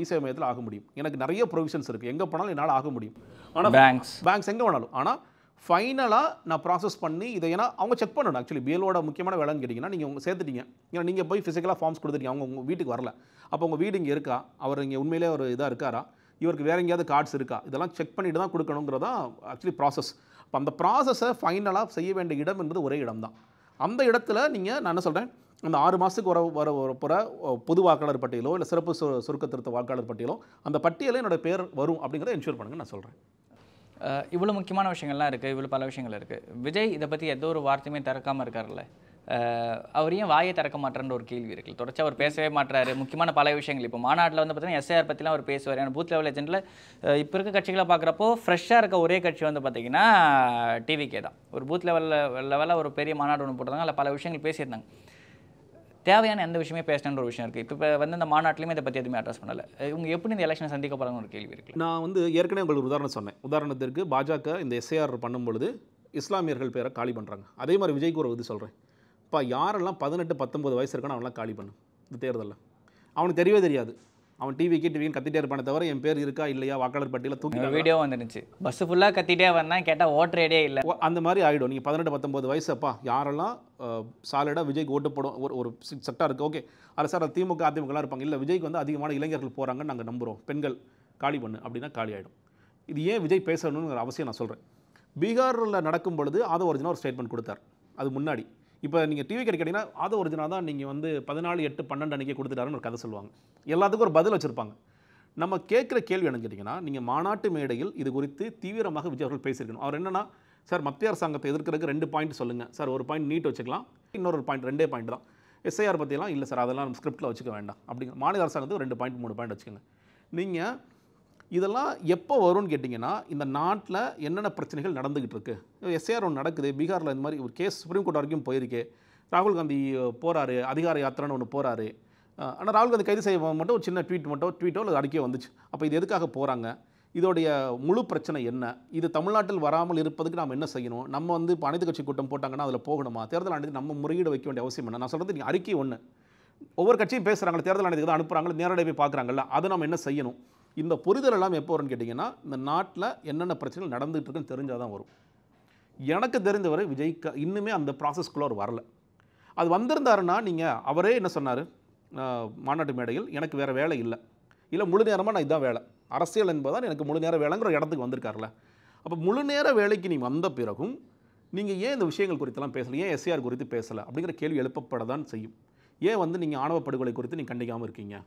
இ-சேவை மையத்தில் ஆக முடியும், எனக்கு நிறைய ப்ரொவிஷன்ஸ் இருக்குது, எங்கே போனாலும் என்னால் ஆக முடியும். ஆனால் பேங்க்ஸ் எங்கே வேணாலும். ஆனால் ஃபைனலாக நான் ப்ராசஸ் பண்ணி இதை ஏன்னா அவங்க செக் பண்ணணும். ஆக்சுவலி பிஎலோட முக்கியமான வேலைன்னு கேட்டிங்கன்னா, நீங்கள் உங்கள் சேர்த்துட்டீங்க, ஏன்னா நீங்கள் போய் ஃபிசிக்கலாக ஃபார்ம்ஸ் கொடுத்துட்டீங்க, அவங்க உங்கள் வீட்டுக்கு வரல, அப்போ உங்கள் வீடு இங்கே இருக்கா, அவர் இங்கே உண்மையிலே ஒரு இதாக இருக்காரா, இவருக்கு வேறு எங்கேயாவது கார்ட்ஸ் இருக்கா, இதெல்லாம் செக் பண்ணிட்டு தான் கொடுக்கணுங்கிறதான் ஆக்சுவலி ப்ராசஸ். அப்போ அந்த ப்ராசஸை ஃபைனலாக செய்ய வேண்டிய இடம் என்பது ஒரே இடம் தான். அந்த இடத்துல நீங்கள் நான் என்ன சொல்கிறேன், அந்த 6 மாதத்துக்கு போகிற பொது வாக்காளர் பட்டியலோ இல்லை சிறப்பு சுருக்க திருத்த வாக்காளர் பட்டியலோ அந்த பட்டியலில் என்னோட பேர் வரும் அப்படிங்கிறத என்ஷூர் பண்ணுங்கன்னு நான் சொல்கிறேன். இவ்வளோ முக்கியமான விஷயங்கள்லாம் இருக்குது, இவ்வளோ பல விஷயங்கள் இருக்குது. விஜய் இதை பற்றி எந்த ஒரு வார்த்தையுமே திறக்காமல் இருக்கார்ல, அவர் ஏன் வாயை திறக்க மாட்டேன்ற ஒரு கேள்வி இருக்குது. தொடர்ச்சி அவர் பேசவே மாட்டாரு முக்கியமான பல விஷயங்கள். இப்போ மாநாட்டில் வந்து பார்த்தீங்கன்னா எஸ்ஐஆர் பற்றிலாம் அவர் பேசுவார். ஏன்னா பூத் லெவல் ஏஜென்ட்டில் இப்போ இருக்க கட்சிகளை பார்க்குறப்போ ஃப்ரெஷ்ஷாக இருக்க ஒரே கட்சி வந்து பார்த்திங்கன்னா டிவிகே தான். ஒரு பூத் லெவலில் ஒரு பெரிய மாநாடு ஒன்று போட்டிருந்தாங்க, அதில் பல விஷயங்கள் பேசியிருந்தாங்க. தேவையான எந்த விஷயமே பேசணுன்ற ஒரு விஷயம் இருக்குது. இப்போ வந்து இந்த மாநாட்டிலையுமே இதை பற்றி எதுவுமே அட்ரஸ் பண்ணலை. இவங்க எப்படி இந்த எலெக்ஷனை சந்திக்க போகிறாங்கன்னு ஒரு கேள்வி இருக்குது. நான் வந்து ஏற்கனவே உங்களுக்கு உதாரணம் சொன்னேன். உதாரணத்திற்கு பாஜக இந்த எஸ்ஐஆர் பண்ணும்பொழுது இஸ்லாமியர்கள் பேரை காலி பண்ணுறாங்க. அதே மாதிரி விஜய்க்கு ஒரு இது சொல்கிறேன், இப்போ யாரெல்லாம் 18-19 வயசு இருக்கானோ அவனெல்லாம் காலி பண்ணு இந்த தேர்தலில். அவனுக்கு தெரியவே தெரியாது, அவன் டிவின்னு கத்திட்டே இருப்பானே தவிர என் பேர் இருக்கா இல்லையா வாக்காளர் பட்டியலில் தூக்கி வீடியோ வந்துருச்சு, பஸ்ஸு ஃபுல்லாக கத்திட்டே வந்தான், கேட்டால் ஓட்டர் ஐடியே இல்லை, அந்த மாதிரி ஆகிடும். நீங்கள் 18-19 வயசுப்பா யாரெல்லாம் சாலிடாக விஜய்க்கு ஓட்டு போடும் ஒரு செக்டாக இருக்குது, ஓகே அதில் சார் திமுக அதிமுகலாம் இருப்பாங்க, இல்லை விஜய்க்கு வந்து அதிகமான இளைஞர்கள் போகிறாங்கன்னு நாங்கள் நம்புகிறோம், பெண்கள் காலி பண்ணு அப்படின்னா காலி ஆகிடும். இது ஏன் விஜய் பேசணுங்கிற அவசியம் நான் சொல்கிறேன். பீகாரில் நடக்கும் பொழுது ஆதவ ஒரிஜினா ஒரு ஸ்டேட்மெண்ட் கொடுத்தார், அது முன்னாடி. இப்போ நீங்கள் டிவி கேட்டிங்கன்னா ஆதவ ஒரிஜினா தான் நீங்கள் வந்து 14/8/12 அன்றைக்கே கொடுத்துட்டாருன்னு ஒரு கதை சொல்லுவாங்க. எல்லாத்துக்கும் ஒரு பதில் வச்சுருப்பாங்க. நம்ம கேட்குற கேள்வி என்னன்னு கேட்டிங்கன்னா, நீங்கள் மாநாட்டு மேடையில் இது குறித்து தீவிரமாக விஜய் அவர்கள் பேசியிருக்கணும். அவர் என்னன்னா, சார் மத்திய அரசாங்கத்தை எதிர்க்கிறதுக்கு 2 பாயிண்ட் சொல்லுங்கள் சார், ஒரு பாயிண்ட் நீட் வச்சுக்கலாம், இன்னொரு பாயிண்ட் 2 பாயிண்ட் தான், எஸ்ஐஆர் பற்றியெல்லாம் இல்லை சார் அதெல்லாம் நம்ம ஸ்கிரிப்டில் வச்சுக்க வேண்டாம் அப்படிங்கிற. மாநில அரசாங்கத்துக்கு 2 பாயிண்ட் 3 பாயிண்ட் வச்சுக்கோங்க. நீங்கள் இதெல்லாம் எப்போ வரும்னு கேட்டிங்கன்னா, இந்த நாட்டில் என்னென்ன பிரச்சனைகள் நடந்துக்கிட்டு இருக்குது, எஸ்ஐஆர் ஒன்று நடக்குது, பீகாரில் இந்த மாதிரி ஒரு கேஸ் சுப்ரீம் கோர்ட் வரைக்கும் போயிருக்கு, ராகுல் காந்தி போகிறாரு, அதிகார யாத்திரைன்னு ஒன்று போகிறாரு. ஆனால் ராகுல் காந்தி கைது செய்ய மட்டும் ஒரு சின்ன ட்வீட்டோ இல்லை அறிக்கையோ வந்துச்சு. அப்போ இது எதுக்காக போகிறாங்க, இதோடைய முழு பிரச்சனை என்ன, இது தமிழ்நாட்டில் வராமல் இருப்பதுக்கு நாம் என்ன செய்யணும், நம்ம வந்து இப்போ அனைத்து கட்சி கூட்டம் போட்டாங்கன்னா அதில் போகணுமா, தேர்தல் ஆணையத்துக்கு நம்ம முறையீடு வைக்க வேண்டிய அவசியம் என்ன. நான் சொல்கிறது நீங்கள் அறிக்கை ஒன்று, ஒவ்வொரு கட்சியும் பேசுகிறாங்க, தேர்தல் ஆணையத்துக்கு தான் அனுப்புகிறாங்க, நேரடியாக போய் பார்க்குறாங்கல்ல, அதை நம்ம என்ன செய்யணும். இந்த புரிதல் எல்லாம் எப்போ வரும்னு கேட்டிங்கன்னா, இந்த நாட்டில் என்னென்ன பிரச்சனைகள் நடந்துகிட்டு இருக்குன்னு தெரிஞ்சால் தான் வரும். எனக்கு தெரிந்தவரை விஜய்க்கு இன்னுமே அந்த ப்ராசஸ்க்குள்ளே அவர் வரல. அது வந்திருந்தாருன்னா நீங்கள் அவரே என்ன சொன்னார் மாநாட்டு மேடையில், எனக்கு வேறு வேலை இல்லை முழு நேரமாக நான் இதான் வேலை, அரசியல் என்பதான் எனக்கு முழு நேர வேலைங்கிற இடத்துக்கு வந்திருக்காருல. அப்போ முழு நேர வேலைக்கு நீ வந்த பிறகும் நீங்கள் ஏன் இந்த விஷயங்கள் குறித்தெல்லாம் பேசலை, ஏன் எஸ்ஏஆர் குறித்து பேசலை அப்படிங்கிற கேள்வி எழுப்பப்பட தான் செய்யும். ஏன் வந்து நீங்கள் ஆணவ படுகொலை குறித்து நீங்கள் கண்டிக்காமல் இருக்கீங்க,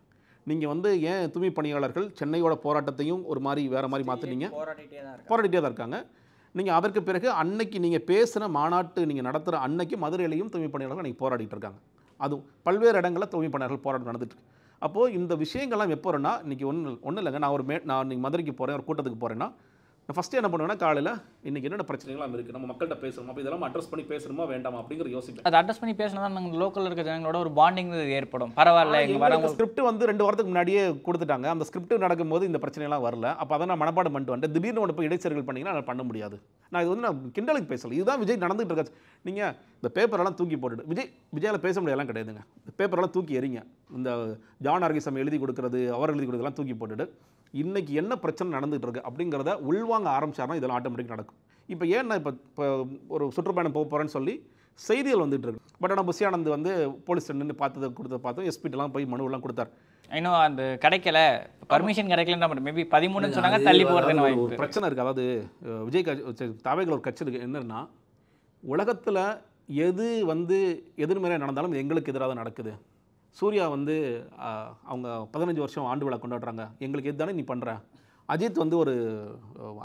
நீங்கள் வந்து ஏன் தூய்மை பணியாளர்கள் சென்னையோட போராட்டத்தையும் ஒரு மாதிரி வேறு மாதிரி மாற்றினீங்க, போராடிட்டே தான் இருக்காங்க. நீங்கள் அதற்கு பிறகு அன்னைக்கு நீங்கள் பேசுகிற மாநாட்டு நீங்கள் நடத்துகிற அன்னைக்கு மதுரையிலையும் தூய்மை பணியாளர்கள் நீங்கள் போராடிட்டு இருக்காங்க. அதுவும் பல்வேறு இடங்களில் தூய்மை பணியாளர்கள் போராட்டம் நடந்துட்டு இருக்கு. அப்போது இந்த விஷயங்கள்லாம் எப்போ வரேன்னா, இன்றைக்கி ஒன்றும் இல்லைங்க, நான் நீங்கள் மதுரைக்கு போகிறேன், ஒரு கூட்டத்துக்கு போகிறேன்னா நான் ஃபஸ்ட்டு என்ன பண்ணுவேன்னா, காலையில் இன்றைக்கி என்னென்ன பிரச்சனைகள்லாம் இருக்குது, நம்ம மக்கள்கிட்ட பேசணும், அப்போ இதெல்லாம் அட்ரஸ் பண்ணி பேசணுமா வேண்டாமா அப்படிங்கிற யோசிப்பேன். அதை அட்ரஸ் பண்ணி பேசினா தான் நாங்கள் லோக்கலில் இருக்க ஜனங்களோட ஒரு பாண்டிங் ஏற்படும். பரவாயில்ல, எங்கள் வரவங்க ஸ்கிரிப்ட் வந்து 2 வாரத்துக்கு முன்னாடியே கொடுத்துட்டாங்க. அந்த ஸ்கிரிப்ட் நடக்கும்போது இந்த பிரச்சனைலாம் வரல. அப்போ அதை நான் மனப்பாடம் பண்ணிட்டு வந்துட்டு திடீர்னு ஒன்று போய் இடைச்செருகல் பண்ணிங்கன்னா நான் பண்ண முடியாது. நான் இது வந்து நான் கிண்டலுக்கு பேசல, இதுதான் விஜய் நடந்துகிட்டு இருக்காச்சு. நீங்கள் இந்த பேப்பரெல்லாம் தூக்கி போட்டுட்டு விஜயால் பேச முடியாதெல்லாம் கிடையாதுங்க. இந்த பேப்பரெல்லாம் தூக்கி எறிங்க. இந்த ஜான் ஆர்கிசம் எழுதி கொடுக்குறது, அவர் எழுதி கொடுக்குறதெல்லாம் தூக்கி போட்டுட்டு இன்றைக்கி என்ன பிரச்சனை நடந்துகிட்டு இருக்குது அப்படிங்கிறத உள்வாங்க ஆரம்பிச்சாருன்னா இதெல்லாம் ஆட்டோமேட்டிக் நடக்கும். இப்போ ஏன் நான் இப்போ ஒரு சுற்றுப்பயணம் போக போகிறேன்னு சொல்லி செய்திகள் வந்துட்டு இருக்கு. பட் ஆனால் புஷியானந்த் வந்து போலீஸ் நின்று பார்த்தோம், எஸ்பிட்டெல்லாம் போய் மனுவெல்லாம் கொடுத்தார். இன்னும் அந்த கிடைக்கல, பர்மிஷன் கிடைக்கலன்னா மேபி 13 சொன்னாங்க, தள்ளி போகிறதுன்னு வாய்ப்பு. பிரச்சனை இருக்குது. அதாவது விஜய் தாவேகள் ஒரு கட்சி இருக்குது. என்னன்னா, உலகத்தில் எது வந்து எதிர்மறையாக நடந்தாலும் எங்களுக்கு எதிராக தான் நடக்குது. சூர்யா வந்து அவங்க 15 வருஷம் ஆண்டு விழா கொண்டாடுறாங்க, எங்களுக்கு எது தானே நீ பண்ணுற. அஜித் வந்து ஒரு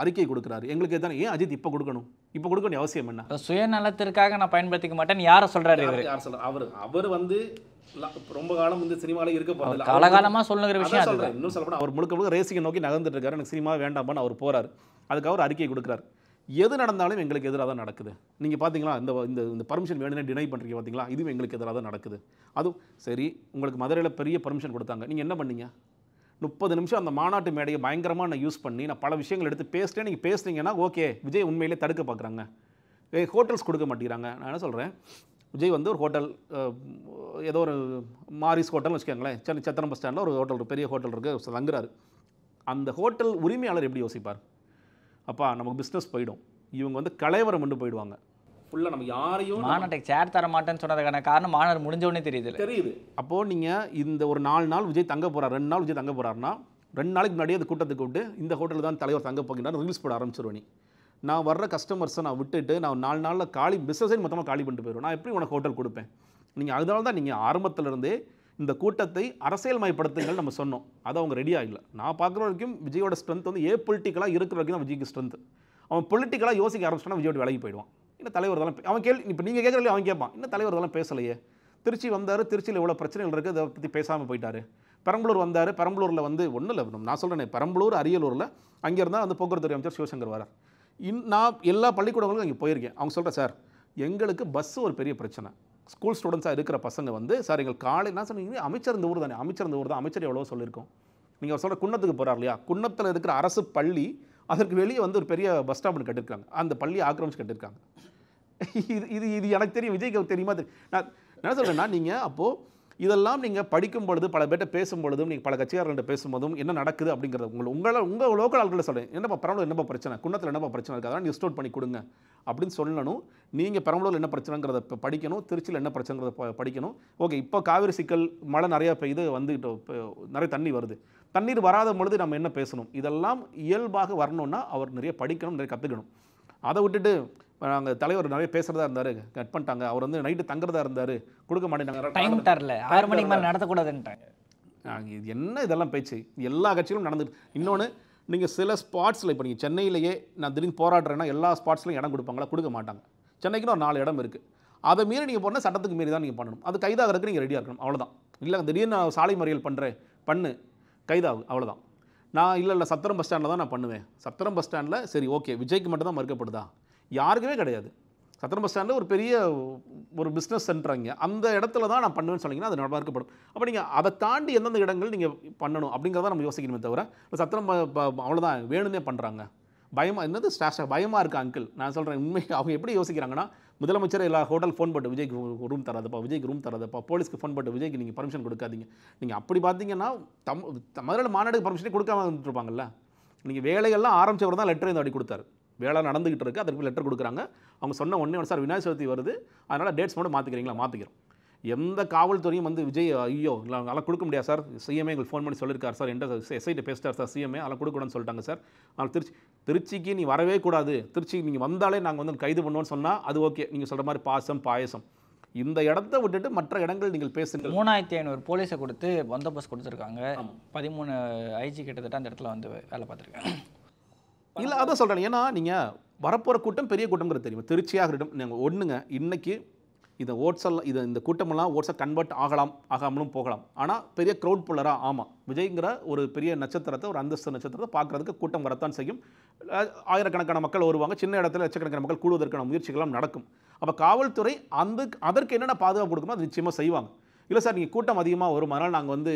அறிக்கை கொடுக்குறாரு, எங்களுக்கு எது தானே, ஏன் அஜித் இப்போ கொடுக்கணும் அவசியம் என்ன? சுயநலத்திற்காக நான் பயன்படுத்திக்க மாட்டேன்னு யாரை சொல்கிறாரு? யார் சொல்கிறார்? அவர் வந்து ரொம்ப காலம் வந்து சினிமாவில் இருக்க போகிறது காலகாலமாக சொல்லுங்கிற விஷயம் சொல்கிறேன். இன்னும் சொல்லப்போனால் அவர் முழுக்க ரேசிங்கை நோக்கி நகர்ந்துட்டு இருக்காரு. எனக்கு சினிமா வேண்டாமான்னு அவர் போகிறார். அதுக்கு அவர் அறிக்கை கொடுக்குறாரு. எது நடந்தாலும் எங்களுக்கு எதிராக தான் நடக்குது. நீங்கள் பார்த்தீங்களா, இந்த பர்மிஷன் வேணும்னே டினை பண்ணுறீங்க பார்த்தீங்களா, இதுவும் எங்களுக்கு எதிராக தான் நடக்குது. அதுவும் சரி, உங்களுக்கு மதுரையில் பெரிய பர்மிஷன் கொடுத்தாங்க, நீங்கள் என்ன பண்ணீங்க? 30 நிமிஷம் அந்த மாநாட்டு மேடையை பயங்கரமாக நான் யூஸ் பண்ணி நான் பல விஷயங்கள் எடுத்து பேசிட்டேன். நீங்கள் பேசுனீங்கன்னா ஓகே, விஜய் உண்மையிலே தடுக்க பார்க்குறாங்க, ஹோட்டல்ஸ் கொடுக்க மாட்டேங்கிறாங்க. நான் என்ன சொல்கிறேன், விஜய் வந்து ஒரு ஹோட்டல், ஏதோ ஒரு மாரிஸ் ஹோட்டல்னு வச்சுக்கோங்களேன், சென்னை சத்திரம் பஸ் ஸ்டாண்டில் ஒரு ஹோட்டல், பெரிய ஹோட்டல் இருக்குது, தங்குறாரு. அந்த ஹோட்டல் உரிமையாளர் எப்படி யோசிப்பார்? அப்பா நமக்கு பிஸ்னஸ் போயிடும், இவங்க வந்து கலைவரம் கொண்டு போயிடுவாங்க, ஃபுல்லாக நம்ம யாரையும் மாநாட்டுக்கு சேர் தர மாட்டேன்னு சொன்னதுக்கான காரணம் மாநாடு முடிஞ்சவொடனே தெரியுது. அப்போது நீங்கள் இந்த ஒரு 4 நாள் விஜய் தங்க போகிறார், 2 நாள் விஜய் தங்க போகிறாருன்னா 2 நாளைக்கு முன்னாடியே அந்த கூட்டத்துக்கு விட்டு இந்த ஹோட்டலில் தான் தலைவர் தங்க போகிறார் ரீல்ஸ் போட ஆரம்பிச்சிருவேன். நான் வர்ற கஸ்டமர்ஸை நான் விட்டுட்டு நான் 4 நாளில் பிஸ்னஸே மொத்தமாக காலி பண்ணிட்டு போயிடுவேன். நான் எப்படி உனக்கு ஹோட்டல் கொடுப்பேன்? நீங்கள் அதனால தான் நீங்கள் ஆரம்பத்திலிருந்தே இந்த கூட்டத்தை அரசியல்மயப்படுத்துங்கள் நம்ம சொன்னோம். அது அவங்க ரெடியாக இல்லை. நான் பார்க்குற வரைக்கும் விஜயோட ஸ்ட்ரென்த் வந்து பொலிட்டிக்கலாக இருக்கிற வரைக்கும் தான் விஜய்க்கு ஸ்ட்ரென்த். அவன் பொலிட்டிக்கலாக யோசிக்க ஆரம்பிச்சிட்டானா விஜயோட விலகி போயிடுவான். இன்னும் தலைவர் தான் அவன் இப்போ நீங்கள் கேட்குறதுல அவன் கேட்பான், இன்னும் தலைவர் தான் பேசலையே, திருச்சி வந்தார், திருச்சியில் எவ்வளோ பிரச்சனைகள் இருக்குது, அதை பற்றி பேசாமல் போயிட்டார். பெரம்பலூர் வந்தார், பெரம்பலூரில் வந்து ஒன்றும் இல்லை, நான் சொல்கிறேன், பெரம்பலூர் அரியலூரில் அங்கே இருந்தால் வந்து போக்குவரத்து அமைச்சர் சிவசங்கர் வரார். நான் எல்லா பள்ளிக்கூடங்களுக்கும் அங்கே போயிருக்கேன். அவங்க சொல்கிறேன், சார் எங்களுக்கு பஸ்ஸு ஒரு பெரிய பிரச்சனை, ஸ்கூல் ஸ்டூடெண்ட்ஸாக இருக்கிற பசங்க வந்து சார் எங்கள் காலை நான் சொன்னீங்க அமைச்சர் இந்த ஊர் தானே, அமைச்சர் இந்த ஊர் தான், அமைச்சர் எவ்வளோ சொல்லியிருக்கோம். நீங்கள் அவர் சொல்கிற குன்னத்துக்கு போகிறார் இல்லையா, குன்னத்தில் இருக்கிற அரசு பள்ளி அதற்கு வெளியே வந்து ஒரு பெரிய பஸ் ஸ்டாப்னு கட்டியிருக்காங்க, அந்த பள்ளியை ஆக்கிரமிச்சு கட்டியிருக்காங்க. இது எனக்கு தெரியும், விஜய்க்கு தெரியுமா? நான் என்ன சொல்கிறேன்னா, நீங்கள் அப்போது இதெல்லாம் நீங்கள் படிக்கும் பொழுது, பல பேர்ட்ட பேசும்பொழுதும், நீங்கள் பல கட்சியாளர்கள்ட்ட பேசும்போதும் என்ன நடக்குது அப்படிங்கிறது உங்கள் லோக்கல் ஆட்களை சொல்கிறேன். என்னப்பா பெரம்பலூர் என்னப்பா பிரச்சனை, குன்னத்தில் என்னப்பா பிரச்சனை இருக்குது, அதான் நீங்கள் ஸ்டோர் பண்ணி கொடுங்க அப்படின்னு சொல்லணும். நீங்கள் பெரம்பலூரில் என்ன பிரச்சனைங்கிறத படிக்கணும், திருச்சியில் என்ன பிரச்சனைங்கிறத படிக்கணும். ஓகே, இப்போ காவிரி சிக்கல், மழை நிறையா பெய்யுது, வந்துக்கிட்டு நிறைய தண்ணி வருது, தண்ணீர் வராத பொழுது நம்ம என்ன பேசணும், இதெல்லாம் இயல்பாக வரணும்னா அவர் நிறைய படிக்கணும், நிறைய கற்றுக்கணும். அதை விட்டுட்டு நாங்கள் தலைவர் நிறைய பேசுகிறதா இருந்தார், கட் பண்ணிட்டாங்க, அவர் வந்து நைட்டு தங்குறதா இருந்தார், கொடுக்க மாட்டேங்கிறாங்க, டைம் தரல, 6 மணிக்கு மேலே நடத்தக்கூடாதுன்ட்டாங்க. இது என்ன இதெல்லாம் பேச்சு, எல்லா கட்சியிலும் நடந்துட்டு. இன்னொன்று, நீங்கள் சில ஸ்பாட்ஸில் இப்போ நீங்கள் சென்னையிலேயே நான் திடீர்னு போராடுறேன்னா எல்லா ஸ்பாட்ஸ்லையும் இடம் கொடுப்பாங்களா? கொடுக்க மாட்டாங்க. சென்னைக்குன்னு ஒரு 4 இடம் இருக்குது, அதை மீறி நீங்கள் போனால் சட்டத்துக்கு மீறி தான் நீங்கள் பண்ணணும். அது கைதாகிறதுக்கு நீங்கள் ரெடியாக இருக்கணும், அவ்வளோதான். இல்லை திடீர்னு நான் சாலை மறியல் பண்ணு கைதாகும், அவ்வளோதான். நான் இல்லை சத்திரம் பஸ் ஸ்டாண்டில் தான் நான் பண்ணுவேன். சத்திரம் பஸ் ஸ்டாண்டில் சரி ஓகே, விஜய்க்கு மட்டும் தான் மறுக்கப்படுதா? யாருக்குமே கிடையாது. சத்திரம் பஸ் ஸ்டாண்டில் ஒரு பெரிய ஒரு பிஸ்னஸ் சென்டர், அங்கே அந்த இடத்துல தான் நான் பண்ணுவேன்னு சொன்னீங்கன்னா அது மறுக்கப்படும். அப்போ நீங்கள் அதை தாண்டி எந்தெந்த இடங்கள் நீங்கள் பண்ணணும் அப்படிங்கிறத நம்ம யோசிக்கணுமே தவிர, சத்திரம் அவ்வளோதான் வேணும்னே பண்ணுறாங்க, பயமாக என்னது பயமாக இருக்குது அங்கிள். நான் சொல்கிறேன் உண்மை, அவங்க எப்படி யோசிக்கிறாங்கன்னா, முதலமைச்சர் எல்லா ஹோட்டல் ஃபோன் போட்டு விஜய்க்கு ரூம் தராதப்பா, போலீஸ்க்கு ஃபோன் போட்டு விஜய்க்கு நீங்கள் பர்மிஷன் கொடுக்காதீங்க. நீங்கள் அப்படி பார்த்தீங்கன்னா மதுரையில் மாநாடுக்கு பர்மிஷனே கொடுக்காம வந்துருப்பாங்கல்ல. நீங்கள் வேலையெல்லாம் ஆரம்பிச்சவர் தான் லெட்டர் இந்த அப்படி கொடுத்தாரு, வேலை நடந்துகிட்டு இருக்குது, அதற்கு லெட்டர் கொடுக்குறாங்க. அவங்க சொன்ன உடனே சார் விநாயகர் சதுர்த்தி வருது, அதனால் டேட்ஸ் மட்டும் மாற்றிக்கிறீங்களா? மாற்றிக்கிறோம். எந்த காவல்துறையும் வந்து விஜய் ஐயோ அதெல்லாம் கொடுக்க முடியாது சார், சிஎம்ஏ எங்களுக்கு ஃபோன் பண்ணி சொல்லியிருக்காரு சார், என்கிட்ட எஸ்ஐட்ட பேசிட்டார் சார் சிஎம்ஏ, அதெல்லாம் கொடுக்கூடாதுன்னு சொல்லிட்டாங்க சார், அதனால் திருச்சிக்கு நீ வரவே கூடாது, திருச்சி நீங்கள் வந்தாலே நாங்கள் வந்து கைது பண்ணுவோன்னு சொன்னால் அது ஓகே. நீங்கள் சொல்கிற மாதிரி பாசம் பாயசம் இந்த இடத்த விட்டுட்டு மற்ற இடங்கள் நீங்கள் பேசுங்க. 3500 போலீஸை கொடுத்து பந்தோபஸ்து கொடுத்துருக்காங்க. 13 ஐஜி கிட்டத்தட்ட அந்த இடத்துல வந்து வேலை பார்த்துருக்காங்க. இல்லை அதான் சொல்கிறேன். ஏன்னா நீங்கள் வரப்போகிற கூட்டம் பெரிய கூட்டங்கிறது தெரியும். திருச்சியாக நீங்கள் ஒன்றுங்க இன்றைக்கி இதை ஓட்ஸெல்லாம் இந்த கூட்டமெல்லாம் ஓட்ஸை கன்வெர்ட் ஆகாமலும் போகலாம். ஆனால் பெரிய க்ரௌட் புல்லராக ஆமாம் விஜய்ங்கிற ஒரு பெரிய நட்சத்திரத்தை, ஒரு அந்தஸ்து நட்சத்திரத்தை பார்க்குறதுக்கு கூட்டம் வரத்தான் செய்யும். ஆயிரக்கணக்கான மக்கள் வருவாங்க, சின்ன இடத்துல லட்சக்கணக்கான மக்கள் கூடுவதற்கான முயற்சிகளும் நடக்கும். அப்போ காவல்துறை அதற்கு என்னென்ன பாதுகாப்பு கொடுக்குமோ அது நிச்சயமாக செய்வாங்க. இல்லை சார் நீங்கள் கூட்டம் அதிகமாக வரும், அதனால் நாங்கள் வந்து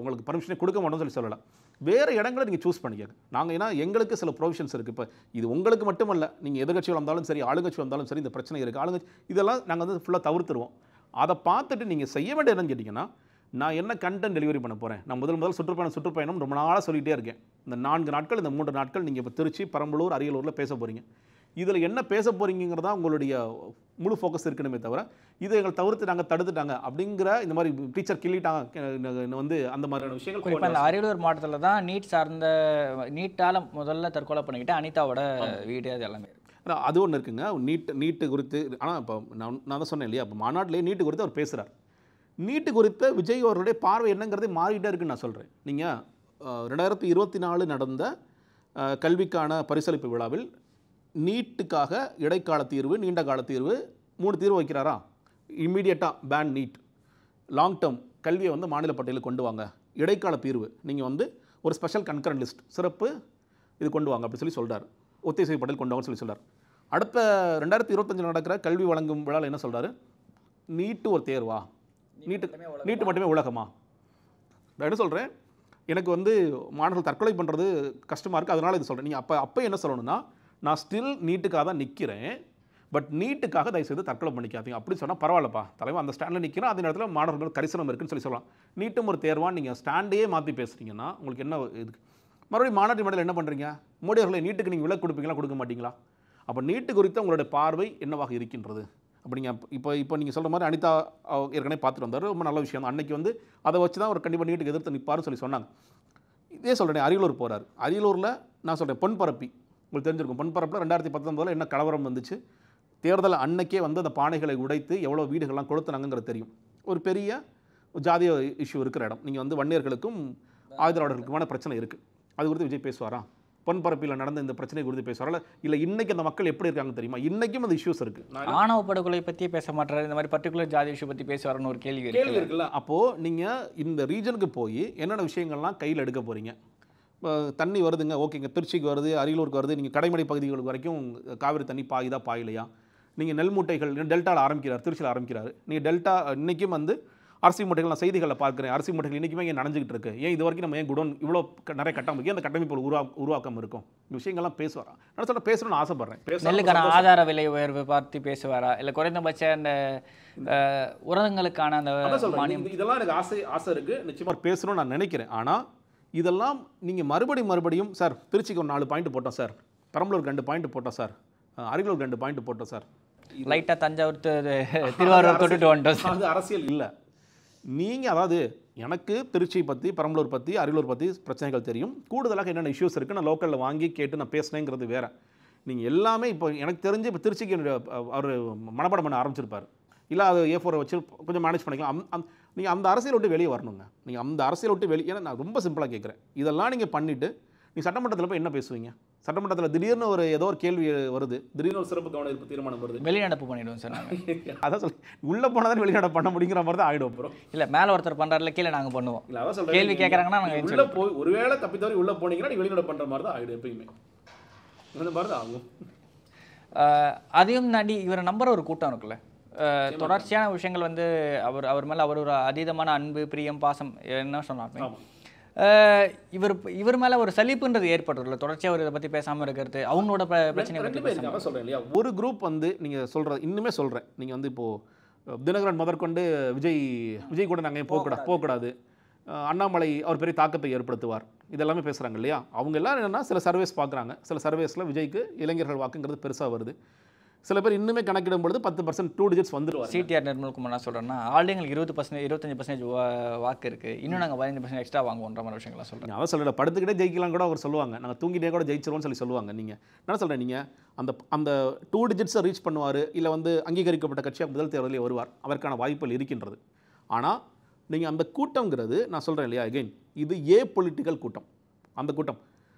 உங்களுக்கு பர்மிஷனே கொடுக்க மாட்டோம்னு சொல்லலாம். வேறு இடங்களை நீங்கள் சூஸ் பண்ணிக்கங்க. நாங்கள் ஏன்னா எங்களுக்கு சில ப்ரொவிஷன்ஸ் இருக்குது. இப்போ இது உங்களுக்கு மட்டுமல்ல, நீங்கள் எதிர்கட்சிகள் வந்தாலும் சரி, ஆளுங்கட்சி வந்தாலும் சரி, இந்த பிரச்சனை இருக்குது. ஆளுங்கட்சி இதெல்லாம் நாங்கள் வந்து ஃபுல்லாக தவிர்த்துருவோம். அதை பார்த்துட்டு நீங்கள் செய்ய வேண்டிய என்னன்னு கேட்டிங்கன்னா, நான் என்ன கண்டென்ட் டெலிவரி பண்ண போகிறேன். நான் முதல் சுற்றுப்பயணம் ரொம்ப நாளாக சொல்லிகிட்டே இருக்கேன். இந்த 4 நாட்கள், இந்த 3 நாட்கள் நீங்கள் இப்போ திருச்சி, பெரம்பலூர், அரியலூரில் பேச போகிறீங்க. இதில் என்ன பேச போகிறீங்கிறதா உங்களுடைய முழு ஃபோக்கஸ் இருக்கணுமே தவிர, இதை எங்களை தவிர்த்துட்டாங்க, தடுத்துட்டாங்க அப்படிங்கிற இந்த மாதிரி டீச்சர் கிள்ளிட்டாங்க வந்து அந்த மாதிரியான விஷயங்கள். குறிப்பாக இந்த அரியலூர் மாவட்டத்தில் தான் நீட்டால் முதல்ல தற்கொலை பண்ணிக்கிட்டு அனிதாவோட வீடு அது எல்லாமே. அது ஒன்று இருக்குங்க. நீட்டு குறித்து ஆனால் இப்போ நான் தான் சொன்னேன் இல்லையா, இப்போ மாநாட்டிலே நீட்டு குறித்து அவர் பேசுகிறார். நீட்டு குறித்த விஜய் அவர்களுடைய பார்வை என்னங்கிறதே மாறிட்டே இருக்குன்னு நான் சொல்கிறேன். நீங்கள் 2024 நடந்த கல்விக்கான பரிசளிப்பு விழாவில் நீட்டுக்காக இடைக்கால தீர்வு, நீண்ட கால தீர்வு 3 தீர்வு வைக்கிறாரா? இம்மீடியட்டாக பேன் நீட், லாங் டேர்ம் கல்வியை வந்து மாநில பட்டியலுக்கு கொண்டு வாங்க, இடைக்கால தீர்வு நீங்கள் வந்து ஒரு ஸ்பெஷல் கன்கரண்ட் லிஸ்ட் சிறப்பு இது கொண்டு வாங்க அப்படி சொல்லி சொல்கிறார். ஒத்திசைவு பட்டியல் கொண்டு வாங்கன்னு சொல்லி சொல்கிறார். அடுத்த 2025 நடக்கிற கல்வி வழங்கும் விழாவில் என்ன சொல்கிறாரு? நீட்டு ஒரு தேர்வா? நீட்டு மட்டுமே உலகமா? நான் என்ன சொல்கிறேன், எனக்கு வந்து மாணவர்கள் தற்கொலை பண்ணுறது கஷ்டமாக இருக்குது, அதனால் இது சொல்கிறேன். நீங்கள் அப்போ என்ன சொல்லணும்னா, நான் ஸ்டில் நீட்டுக்காக தான் நிற்கிறேன், பட் நீட்டுக்காக தயவுசெய்து தற்கொலை பண்ணிக்காதீங்க அப்படி சொன்னால் பரவாயில்லப்பா தலைவன் அந்த ஸ்டாண்டில் நிற்கிறேன், அதே நேரத்தில் மாணவர்கள் கரிசனம் இருக்குன்னு சொல்லலாம். நீட்டும் ஒரு தேர்வான்னு நீங்கள் ஸ்டாண்டையே மாற்றி பேசுகிறீங்கன்னா உங்களுக்கு என்ன இதுக்கு மறுபடியும் மாநாட்டு மேடையில் என்ன பண்ணுறீங்க? மோடி அவர்களை நீட்டுக்கு நீங்கள் விலக்கு கொடுப்பீங்களா, கொடுக்க மாட்டீங்களா? அப்போ நீட்டு குறித்த உங்களுடைய பார்வை என்னவாக இருக்கின்றது அப்படிங்க? இப்போ நீங்கள் சொல்கிற மாதிரி அனிதா ஏற்கனவே பார்த்துட்டு வந்தார், ரொம்ப நல்ல விஷயம் தான். அன்றைக்கி வந்து அதை வச்சு தான் ஒரு கண்டிப்பாக நீட்டுக்கு எதிர்த்து நிற்பார்னு சொல்லி சொன்னாங்க. இதே சொல்கிறேன், அரியலூர் போகிறார். அரியலூரில் நான் சொல்கிறேன் பொன்பரப்பி உங்களுக்கு தெரிஞ்சிருக்கும். பொன்பரப்பில் 2019 என்ன கலவரம் வந்துச்சு, தேர்தல் அன்னைக்கே வந்து அந்த பானைகளை உடைத்து எவ்வளோ வீடுகள்லாம் கொளுத்துனாங்கிறது தெரியும். ஒரு பெரிய ஜாதிய இஷ்யூ இருக்கிற இடம். நீங்கள் வந்து வன்னியர்களுக்கும் ஆயுதவாளர்களுக்குமான பிரச்சனை இருக்குது. அது குறித்து விஜய் பேசுவாரா? பொன்பரப்பில் நடந்த இந்த பிரச்சனை குறித்து பேசுவாரா? இல்லை இன்றைக்கி அந்த மக்கள் எப்படி இருக்காங்க தெரியுமா? இன்றைக்கும் அந்த இஷ்யூஸ் இருக்குது. ஆணவ படுகொலை பற்றி பேச மாட்டாரு, இந்த மாதிரி பர்டிகுலர் ஜாதி இஷ்யூ பற்றி பேசுவாருன்னு ஒரு கேள்வி இருக்குல்ல. அப்போது நீங்கள் இந்த ரீஜனுக்கு போய் என்னென்ன விஷயங்கள்லாம் கையில் எடுக்க போகிறீங்க? தண்ணி வருதுங்க, ஓகேங்க, திருச்சிக்கு வருது, அரியலூருக்கு வருது, நீங்கள் கடைமடை பகுதிகளுக்கு வரைக்கும் காவிரி தண்ணி பாயுதா பாயிலையா? நீங்கள் நெல் மூட்டைகள் டெல்டாவில் ஆரம்பிக்கிறார், திருச்சியில் ஆரம்பிக்கிறாரு. நீங்கள் டெல்டா இன்றைக்கும் வந்து அரிசி மூட்டைகள் நான் செய்திகளில் பார்க்குறேன், அரிசி மூட்டைகள் இன்றைக்குமே இங்கே நனைஞ்சிக்கிட்டு இருக்கு. ஏன் இது வரைக்கும் நம்ம ஏன் குடோன் இவ்வளோ நிறைய கட்டமைப்பு, அந்த கட்டமைப்பு உருவாக்கம் இருக்கும்? இந்த விஷயங்கள்லாம் பேசுவாரா? நான் சொல்ல பேசணும்னு ஆசைப்பட்றேன். நெல்லுக்கான ஆதார விலை உயர்வு பார்த்து பேசுவாரா? இல்லை குறைந்தபட்ச அந்த உரங்களுக்கான அந்த இதெல்லாம் எனக்கு ஆசை இருக்குது, நிச்சயமாக பேசணும்னு நான் நினைக்கிறேன். ஆனால் இதெல்லாம் நீங்கள் மறுபடியும் சார் திருச்சிக்கு ஒரு 4 பாயிண்ட் போட்டோம் சார், பெரம்பலூருக்கு 2 பாயிண்ட் போட்டோம் சார், அரியலூருக்கு 2 பாயிண்ட் போட்டோம் சார், லைட்டாக தஞ்சாவூர் திருவாரூர் கொண்டுட்டு வந்துட்டோம். அது அரசியல் இல்லை. நீங்கள் அதாவது எனக்கு திருச்சி பற்றி, பெரம்பலூர் பற்றி, அரியலூர் பற்றி பிரச்சனைகள் தெரியும். கூடுதலாக என்னென்ன இஷ்யூஸ் இருக்குது நான் லோக்கலில் வாங்கி கேட்டு நான் பேசினேங்கிறது வேறு. நீங்கள் எல்லாமே இப்போ எனக்கு தெரிஞ்சு இப்போ திருச்சிக்கு அவர் மனப்பாடம் பண்ண ஆரம்பிச்சிருப்பார். இல்லை அது A4 வச்சு கொஞ்சம் மேனேஜ் பண்ணிக்கலாம். நீங்கள் அந்த அரசியல் விட்டு வெளியே வரணுங்க. நீங்கள் அந்த அரசியல் விட்டு வெளியே, ஏன்னா நான் ரொம்ப சிம்பிளாக கேட்குறேன், இதெல்லாம் நீங்கள் பண்ணிவிட்டு நீங்கள் சட்டமன்றத்தில் போய் என்ன பேசுவீங்க? சட்டமன்றத்தில் திடீர்னு ஏதோ ஒரு கேள்வி வருது, திடீர்னு ஒரு சிறப்பு கவன ஈர்ப்பு தீர்மானம் வருது, வெளிநடப்பு பண்ணிவிடுவோம் சார். அதான் சொல்லி உள்ளே போனால் தான் வெளிநடப்பு பண்ண முடிங்கிற மாதிரி தான் ஆகிடும். அப்புறம் இல்லை மேலே ஒருத்தர் பண்ணுறாருல, கீழே நாங்கள் பண்ணுவோம். இல்லை அதான் சொல்கிறேன், கேள்வி கேட்குறாங்கன்னா நாங்கள் உள்ளே போய் ஒருவேளை தப்பித்தவரை உள்ளே போனீங்கன்னா நீ வெளிநடப்பு பண்ணுற மாதிரி தான் ஆகிடும். எப்பயுமே இந்த மாதிரி தான் ஆகும். அதையும் தாண்டி இவரை நம்புற ஒரு கூட்டம் இருக்குல்ல, தொடர்ச்சியான விஷயங்கள் வந்து அவர் மேலே அவர் ஒரு அதீதமான அன்பு, பிரியம், பாசம் என்ன சொன்னாங்க, இவர் மேலே ஒரு சலிப்புன்றது ஏற்பட்டுள்ள தொடர்ச்சியாக அவர் இதை பற்றி பேசாமல் இருக்கிறது, அவங்களோட பிரச்சனை பற்றி பேசாமல் சொல்கிறேன் இல்லையா? ஒரு குரூப் வந்து நீங்கள் சொல்கிறது இன்னுமே சொல்கிறேன், நீங்கள் வந்து இப்போது தினகரன் முதற்கொண்டு விஜய் கூட நாங்கள் போகக்கூடாது, அண்ணாமலை அவர் பெரிய தாக்கத்தை ஏற்படுத்துவார், இதெல்லாமே பேசுகிறாங்க இல்லையா? அவங்க எல்லாம் என்னென்னா சில சர்வேஸ் பார்க்குறாங்க, சில சர்வேஸில் விஜய்க்கு இளைஞர்கள் வாக்குங்கிறது பெருசாக வருது. சில பேர் இன்னுமே கணக்கிடும் பொழுது 10% 2 டிஜிட்ஸ் வந்துடுவார். சிடிஆர் நிர்மல்குமார் என்ன சொல்கிறேன்னா ஆல்ரெடி எங்களுக்கு 20% 25% வாக்கு இருக்குது, இன்னும் நாங்கள் 15% எக்ஸ்ட்ரா வாங்குவோன்ற மாதிரி விஷயங்கள்லாம் சொல்கிறேன். அதான் சொல்லல, படுத்துக்கிட்டே ஜெயிக்கலாம் கூட அவர் சொல்லுவாங்க, நாங்கள் தூங்கிட்டே கூட ஜெயிச்சிருவோம்னு சொல்லுவாங்க. நீங்கள் என்ன சொல்கிறேன், நீங்கள் அந்த 2 டிஜிட்ஸை ரீச் பண்ணுவார், இல்லை வந்து அங்கீகரிக்கப்பட்ட கட்சியாக முதல் தேர்தலில் வருவார், அதற்கான வாய்ப்புகள் இருக்கின்றது. ஆனால் நீங்கள் அந்த கூட்டங்கிறது நான் சொல்கிறேன் இல்லையா, அகைன் இது பொலிட்டிக்கல் கூட்டம். அந்த கூட்டம்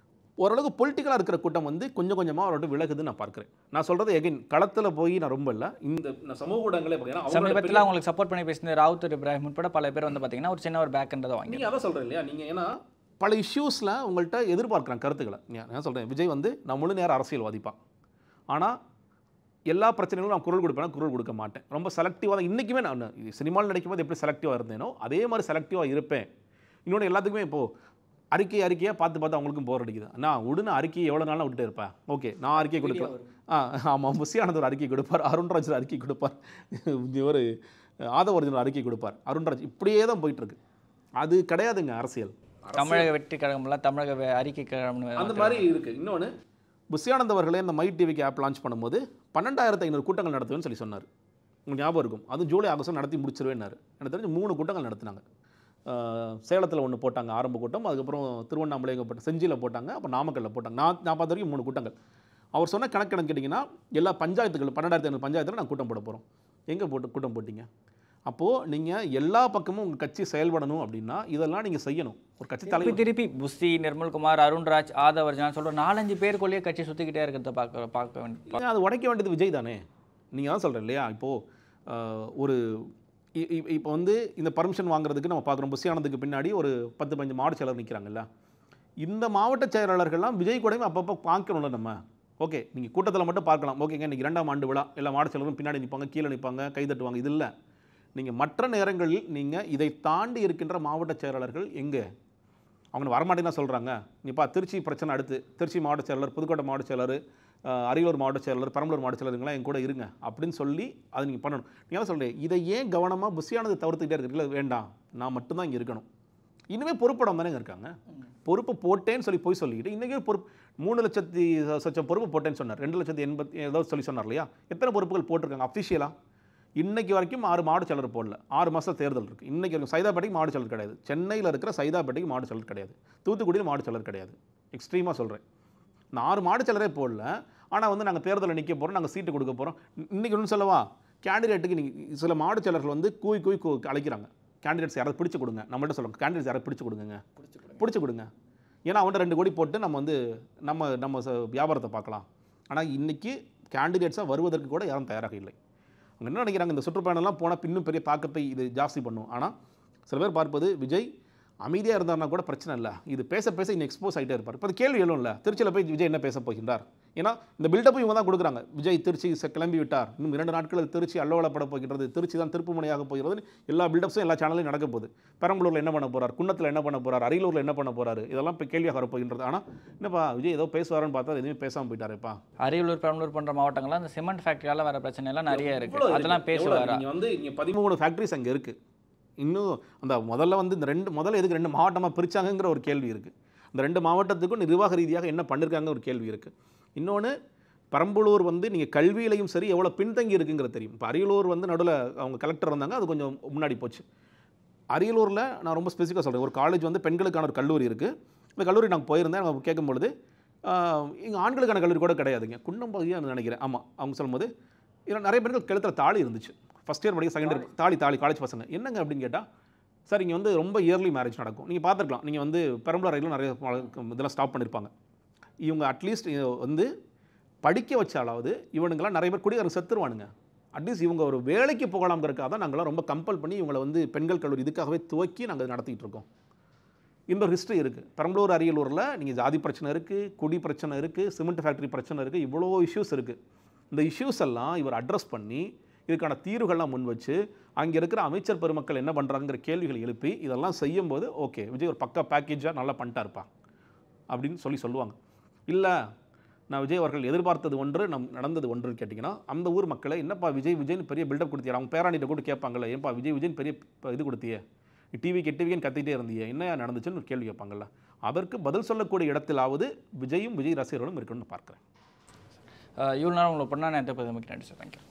ஓரளவுக்கு பொலிட்டிக்கலாக இருக்கிற கூட்டம் வந்து கொஞ்சம் கொஞ்சமாக அவரோட விலகுதுன்னு நான் பார்க்குறேன். நான் சொல்கிறது எகைன் களத்தில் போய் நான் ரொம்ப இல்லை, இந்த சமூக ஊடகங்களே பார்த்தீங்கன்னா சமீபத்தில் அவங்களுக்கு சப்போர்ட் பண்ணி பேசின ராவுத்தர் இப்ராஹிம் உட்பட பல பேர் வந்து பார்த்தீங்கன்னா ஒரு சின்ன ஒரு பேக்ன்றதை வாங்கி. நீங்கள் அதான் சொல்கிறேன் இல்லையா, நீங்கள் ஏன்னா பல இஷ்யூஸில் உங்கள்கிட்ட எதிர்பார்க்குறாங்க கருத்துக்களை. நான் சொல்கிறேன், விஜய் வந்து நான் முழு நேரம் அரசியல்வாதிப்பான், ஆனால் எல்லா பிரச்சனைகளும் நான் குரல் கொடுப்பேன், குரல் கொடுக்க மாட்டேன். ரொம்ப செலக்டிவாக தான் இன்றைக்குமே நான் சினிமாவில் நடிக்கும் போது எப்படி செலக்டிவாக இருந்தேனோ அதே மாதிரி செலக்டிவாக இருப்பேன். இன்னொன்று எல்லாத்துக்குமே இப்போது அறிக்கையாக பார்த்து அவங்களுக்கும் போர் அடிக்குது. நான் உடனே அறிக்கையை எவ்வளோ நாளாக விட்டுட்டு இருப்பேன். ஓகே, நான் அறிக்கை கொடுக்கலாம். ஆமாம், புஷியானந்த் ஒரு அறிக்கை கொடுப்பார், அருண்ராஜ் ஒரு அறிக்கை கொடுப்பார், ஒரு ஆதவர்ஜன் ஒரு அறிக்கை கொடுப்பார், அருண்ராஜ் இப்படியே தான் போயிட்டுருக்கு. அது கிடையாதுங்க அரசியல். தமிழக வெற்றி கழகம்லாம் தமிழக அறிக்கை கழகம் அந்த மாதிரி இருக்குது. இன்னொன்று புஷியானந்த் அவர்களே இந்த மை டிவிக்கு ஆப் லான்ச் பண்ணும்போது 12,500 கூட்டங்கள் நடத்துவேன்னு சொல்லி சொன்னார். உங்களுக்கு ஞாபகம் இருக்கும், அது ஜூலை ஆகஸ்ட் நடத்தி முடிச்சிருவேன்னாரு. எனக்கு தெரிஞ்சு 3 கூட்டங்கள் நடத்தினாங்க. சேலத்தில் ஒன்று போட்டாங்க ஆரம்ப கூட்டம், அதுக்கப்புறம் திருவண்ணாமலை போட்டாங்க, செஞ்சியில் போட்டாங்க, அப்புறம் நாமக்கல்லில் போட்டாங்க. நான் பார்த்த வரைக்கும் 3 கூட்டங்கள். அவர் சொன்ன கணக்கு கேட்டிங்கன்னா எல்லா பஞ்சாயத்துகள் 12,500 பஞ்சாயத்தில் நான் கூட்டம் போட போகிறோம். எங்கே கூட்டம் போட்டிங்க? அப்போது நீங்கள் எல்லா பக்கமும் உங்கள் கட்சி செயல்படணும் அப்படின்னா இதெல்லாம் நீங்கள் செய்யணும். ஒரு கட்சி தலைவர் திருப்பி புஷி, நிர்மல்குமார், அருண்ராஜ், ஆதவர்ஜன் சொல்கிற 4-5 பேருக்குள்ளேயே கட்சி சுற்றிக்கிட்டே இருக்கிறத பார்க்க வேண்டிய அது உடைக்க வேண்டியது விஜய் தானே. நீங்கள் தான் சொல்கிறேன் இல்லையா, இப்போது ஒரு இப்போ வந்து இந்த பர்மிஷன் வாங்குறதுக்கு நம்ம பார்க்குறோம், புஷியானந்துக்கு பின்னாடி ஒரு 10-15 மாவட்ட செயலர் நிற்கிறாங்கல்ல. இந்த மாவட்ட செயலாளர்கள்லாம் விஜய் கூடயும் அப்பப்போ பார்க்கணும்ல நம்ம. ஓகே, நீங்கள் கூட்டத்தில் மட்டும் பார்க்கலாம், ஓகேங்க இன்றைக்கி 2ஆம் ஆண்டு விழா, எல்லா மாவட்ட செயலரும் பின்னாடி நிற்பாங்க, கீழே நிற்பாங்க, கைதட்டுவாங்க. இது இல்லை, நீங்கள் மற்ற நேரங்களில் நீங்கள் இதை தாண்டி இருக்கின்ற மாவட்ட செயலாளர்கள் எங்கே? அவங்க வரமாட்டேன்னு தான் சொல்கிறாங்க. இப்போ திருச்சி பிரச்சனை, அடுத்து திருச்சி மாவட்ட செயலாளர், புதுக்கோட்டை மாவட்ட செயலர், அரியலூர் மாவட்ட செயலாளர், பெரம்பலூர் மாவட்ட செயலருங்களாம் என் கூட இருங்க அப்படின்னு சொல்லி அதை நீங்கள் பண்ணணும். நீங்கள் சொல்கிறேன், இதை ஏன் கவனமாக புஷியானது தவிர்த்துக்கிட்டே இருக்கிறீங்களா? வேண்டாம், நான் மட்டும்தான் இங்கே இருக்கணும். இன்னுமே பொறுப்படம் தானே இருக்காங்க. பொறுப்பு போட்டேன்னு சொல்லி போய் சொல்லிக்கிட்டு இன்றைக்கி பொறுப்பு 3,00,000 பொறுப்பு போட்டேன்னு சொன்னார். 2,80,000 ஏதோ சொன்னார் இல்லையா? எத்தனை பொறுப்புகள் போட்டிருக்காங்க அஃபிஷியலாக? இன்னைக்கு வரைக்கும் 6 மாவட்ட செயலர் போடல. 6 மாதம் தேர்தல் இருக்குது. இன்றைக்கி வரைக்கும் சைதாப்பேட்டைக்கு மாவட்ட செயலர் கிடையாது, சென்னையில் இருக்கிற சைதாப்பேட்டைக்கு மாவட்ட செயலர் கிடையாது, தூத்துக்குடியில் மாவட்ட செயலர் கிடையாது. எக்ஸ்ட்ரீமாக சொல்கிறேன், நான் 6 மாவட்ட செயலரே போடல. ஆனால் வந்து நாங்கள் தேர்தலில் நிற்க போகிறோம், நாங்கள் சீட்டு கொடுக்க போகிறோம். இன்றைக்கி ஒன்று சொல்லவா, கேண்டிடேட்டுக்கு நீங்கள் சில மாவட்ட செயலர்கள் வந்து கூய் அழைக்கிறாங்க, கேண்டிடேட்ஸ் யாராவது பிடிச்சி கொடுங்க. நம்மள்ட்ட சொல்லுவாங்க, கேண்டிடேட்ஸ் யாராவது பிடிச்சி கொடுங்க. ஏன்னா அவன்கிட்ட 2 கோடி போட்டு நம்ம வந்து நம்ம வியாபாரத்தை பார்க்கலாம். ஆனால் இன்றைக்கி கேண்டிடேட்ஸாக வருவதற்கு கூட யாரும் தயாராக இல்லை. அவங்க என்ன நினைக்கிறாங்க, இந்த சுற்றுப்பயணம்லாம் போனால் இன்னும் பெரிய தாக்கத்தை இது ஜாஸ்தி பண்ணும். ஆனால் சில பேர் பார்ப்பது விஜய் அமைதியாக இருந்தார்னா கூட பிரச்சனை இல்லை, இது பேச இன்னும் எக்ஸ்போஸ் ஆகிட்டே இருப்பார். இப்போ கேள்வி எழும் இல்லை, திருச்சியில் போய் விஜய் என்ன பேச போகின்றார்? ஏன்னா இந்த பில்டப்பும் இவங்க தான் கொடுக்குறாங்க. விஜய் திருச்சி கிளம்பி விட்டார், இன்னும் 2 நாட்களில் திருச்சி அல்லோலப்பட போகின்றது, திருச்சி தான் திருப்பு முனையாக போகிறது, எல்லா பில்டப்ஸும் எல்லா சேனலையும் நடக்க போகுது. பெரம்பலூரில் என்ன பண்ண போகிறார், குன்னத்தில் என்ன பண்ண போகிறார், அரியலூரில் என்ன பண்ண போகிறாரு, இதெல்லாம் இப்போ கேள்வியாக வரப்போகின்றது. ஆனால் என்னப்பா விஜய் ஏதோ பேசுவாருன்னு பார்த்தா எதுவுமே பேசாமல் போயிட்டாருப்பா. அரியலூர், பெரம்பலூர் போன்ற மாவட்டங்கள்லாம் அந்த சிமெண்ட் ஃபேக்ட்ரியால் வர பிரச்சனைலாம் நிறைய இருக்குது, அதெல்லாம் பேசுவார். நீங்கள் வந்து இங்கே 13 ஃபேக்ட்ரிஸ் அங்கே இருக்குது. இன்னும் அந்த முதல்ல வந்து இந்த முதல்ல எதுக்கு 2 மாவட்டமாக பிரித்தாங்கங்கிற ஒரு கேள்வி இருக்குது. இந்த 2 மாவட்டத்துக்கும் நிர்வாக ரீதியாக என்ன பண்ணியிருக்காங்க ஒரு கேள்வி இருக்குது. இன்னொன்று, பெரம்பலூர் வந்து நீங்கள் கல்வியிலையும் சரி எவ்வளோ பின்தங்கி இருக்குங்கிறது தெரியும். இப்போ அரியலூர் வந்து நடுவில் அவங்க கலெக்டர் இருந்தாங்க, அது கொஞ்சம் முன்னாடி போச்சு. அரியலூரில் நான் ரொம்ப ஸ்பெசிஃபிக்காக சொல்கிறேன், ஒரு காலேஜ் வந்து பெண்களுக்கான ஒரு கல்லூரி இருக்குது. இந்த கல்லூரி நாங்கள் போயிருந்தேன், நாங்கள் கேட்கும்பொழுது இங்கே ஆண்களுக்கான கல்லூரி கூட கிடையாதுங்க, குன்னம்பகுதியாக நினைக்கிறேன். ஆமாம், அவங்க சொல்லும்போது இதில் நிறைய பேருக்கு கழுத்தில் தாலி இருந்துச்சு. ஃபஸ்ட் இயர் படிக்க, செகண்ட் இயர் தாலி காலேஜ் பசங்க. என்னங்க அப்படின்னு கேட்டால், சார் இங்கே வந்து ரொம்ப இயர்லி மேரேஜ் நடக்கும். நீங்கள் பார்த்துருக்கலாம், நீங்கள் வந்து பெரம்பலூர் ரயிலும் நிறைய இதெல்லாம் ஸ்டாப் பண்ணியிருப்பாங்க. இவங்க அட்லீஸ்ட் வந்து படிக்க வச்சாலாவது இவனுங்களாம் நிறைய பேர் குடிகாரங்க செத்துருவானுங்க. அட்லீஸ்ட் இவங்க ஒரு வேலைக்கு போகலாம்ங்கிறதுக்காக தான் நாங்களாம் ரொம்ப கம்பல் பண்ணி இவங்களை வந்து பெண்கள் கல்லூரி இதுக்காகவே துவக்கி நாங்கள் நடத்திட்டு இருக்கோம். இந்த ஒரு ஹிஸ்ட்ரி இருக்குது. பெரம்பலூர் அரியலூரில் நீங்கள் ஜாதி பிரச்சனை இருக்குது, குடி பிரச்சனை இருக்குது, சிமெண்ட் ஃபேக்ட்ரி பிரச்சனை இருக்குது, இவ்வளோ இஷ்யூஸ் இருக்குது. இந்த இஷ்யூஸ் எல்லாம் இவர் அட்ரஸ் பண்ணி இதுக்கான தீர்வுகள்லாம் முன் வச்சு அங்கே இருக்கிற அமைச்சர் பெருமக்கள் என்ன பண்ணுறாங்கிற கேள்விகளை எழுப்பி இதெல்லாம் செய்யும்போது ஓகே விஜய் ஒரு பக்கா பேக்கேஜாக நல்லா பண்ணிட்டாருப்பா அப்படின்னு சொல்லுவாங்க. இல்லை, நான் விஜய் அவர்கள் எதிர்பார்த்தது ஒன்று, நடந்தது ஒன்றுன்னு கேட்டிங்கன்னா, அந்த ஊர் மக்களை என்னப்பா விஜய்னு பெரிய பில்டப் கொடுத்தியா, அவங்க பேராணிகிட்ட கூட கேட்பாங்கல்ல, ஏன்ப்பா விஜய்னு பெரிய இது கொடுத்தியே, டிவின்னு கத்திகிட்டே இருந்தியே, என்ன நடந்துச்சுன்னு ஒரு கேள்வி கேட்பாங்கல்ல. அதற்கு பதில் சொல்லக்கூடிய இடத்திலாவது விஜயும் விஜய் ரசிகர்களும் இருக்கணும்னு பார்க்குறேன். இவ்வளோ நேரம் உங்களை பண்ணால் நேரத்தை பற்றி நன்றி சார். தேங்க்யூ.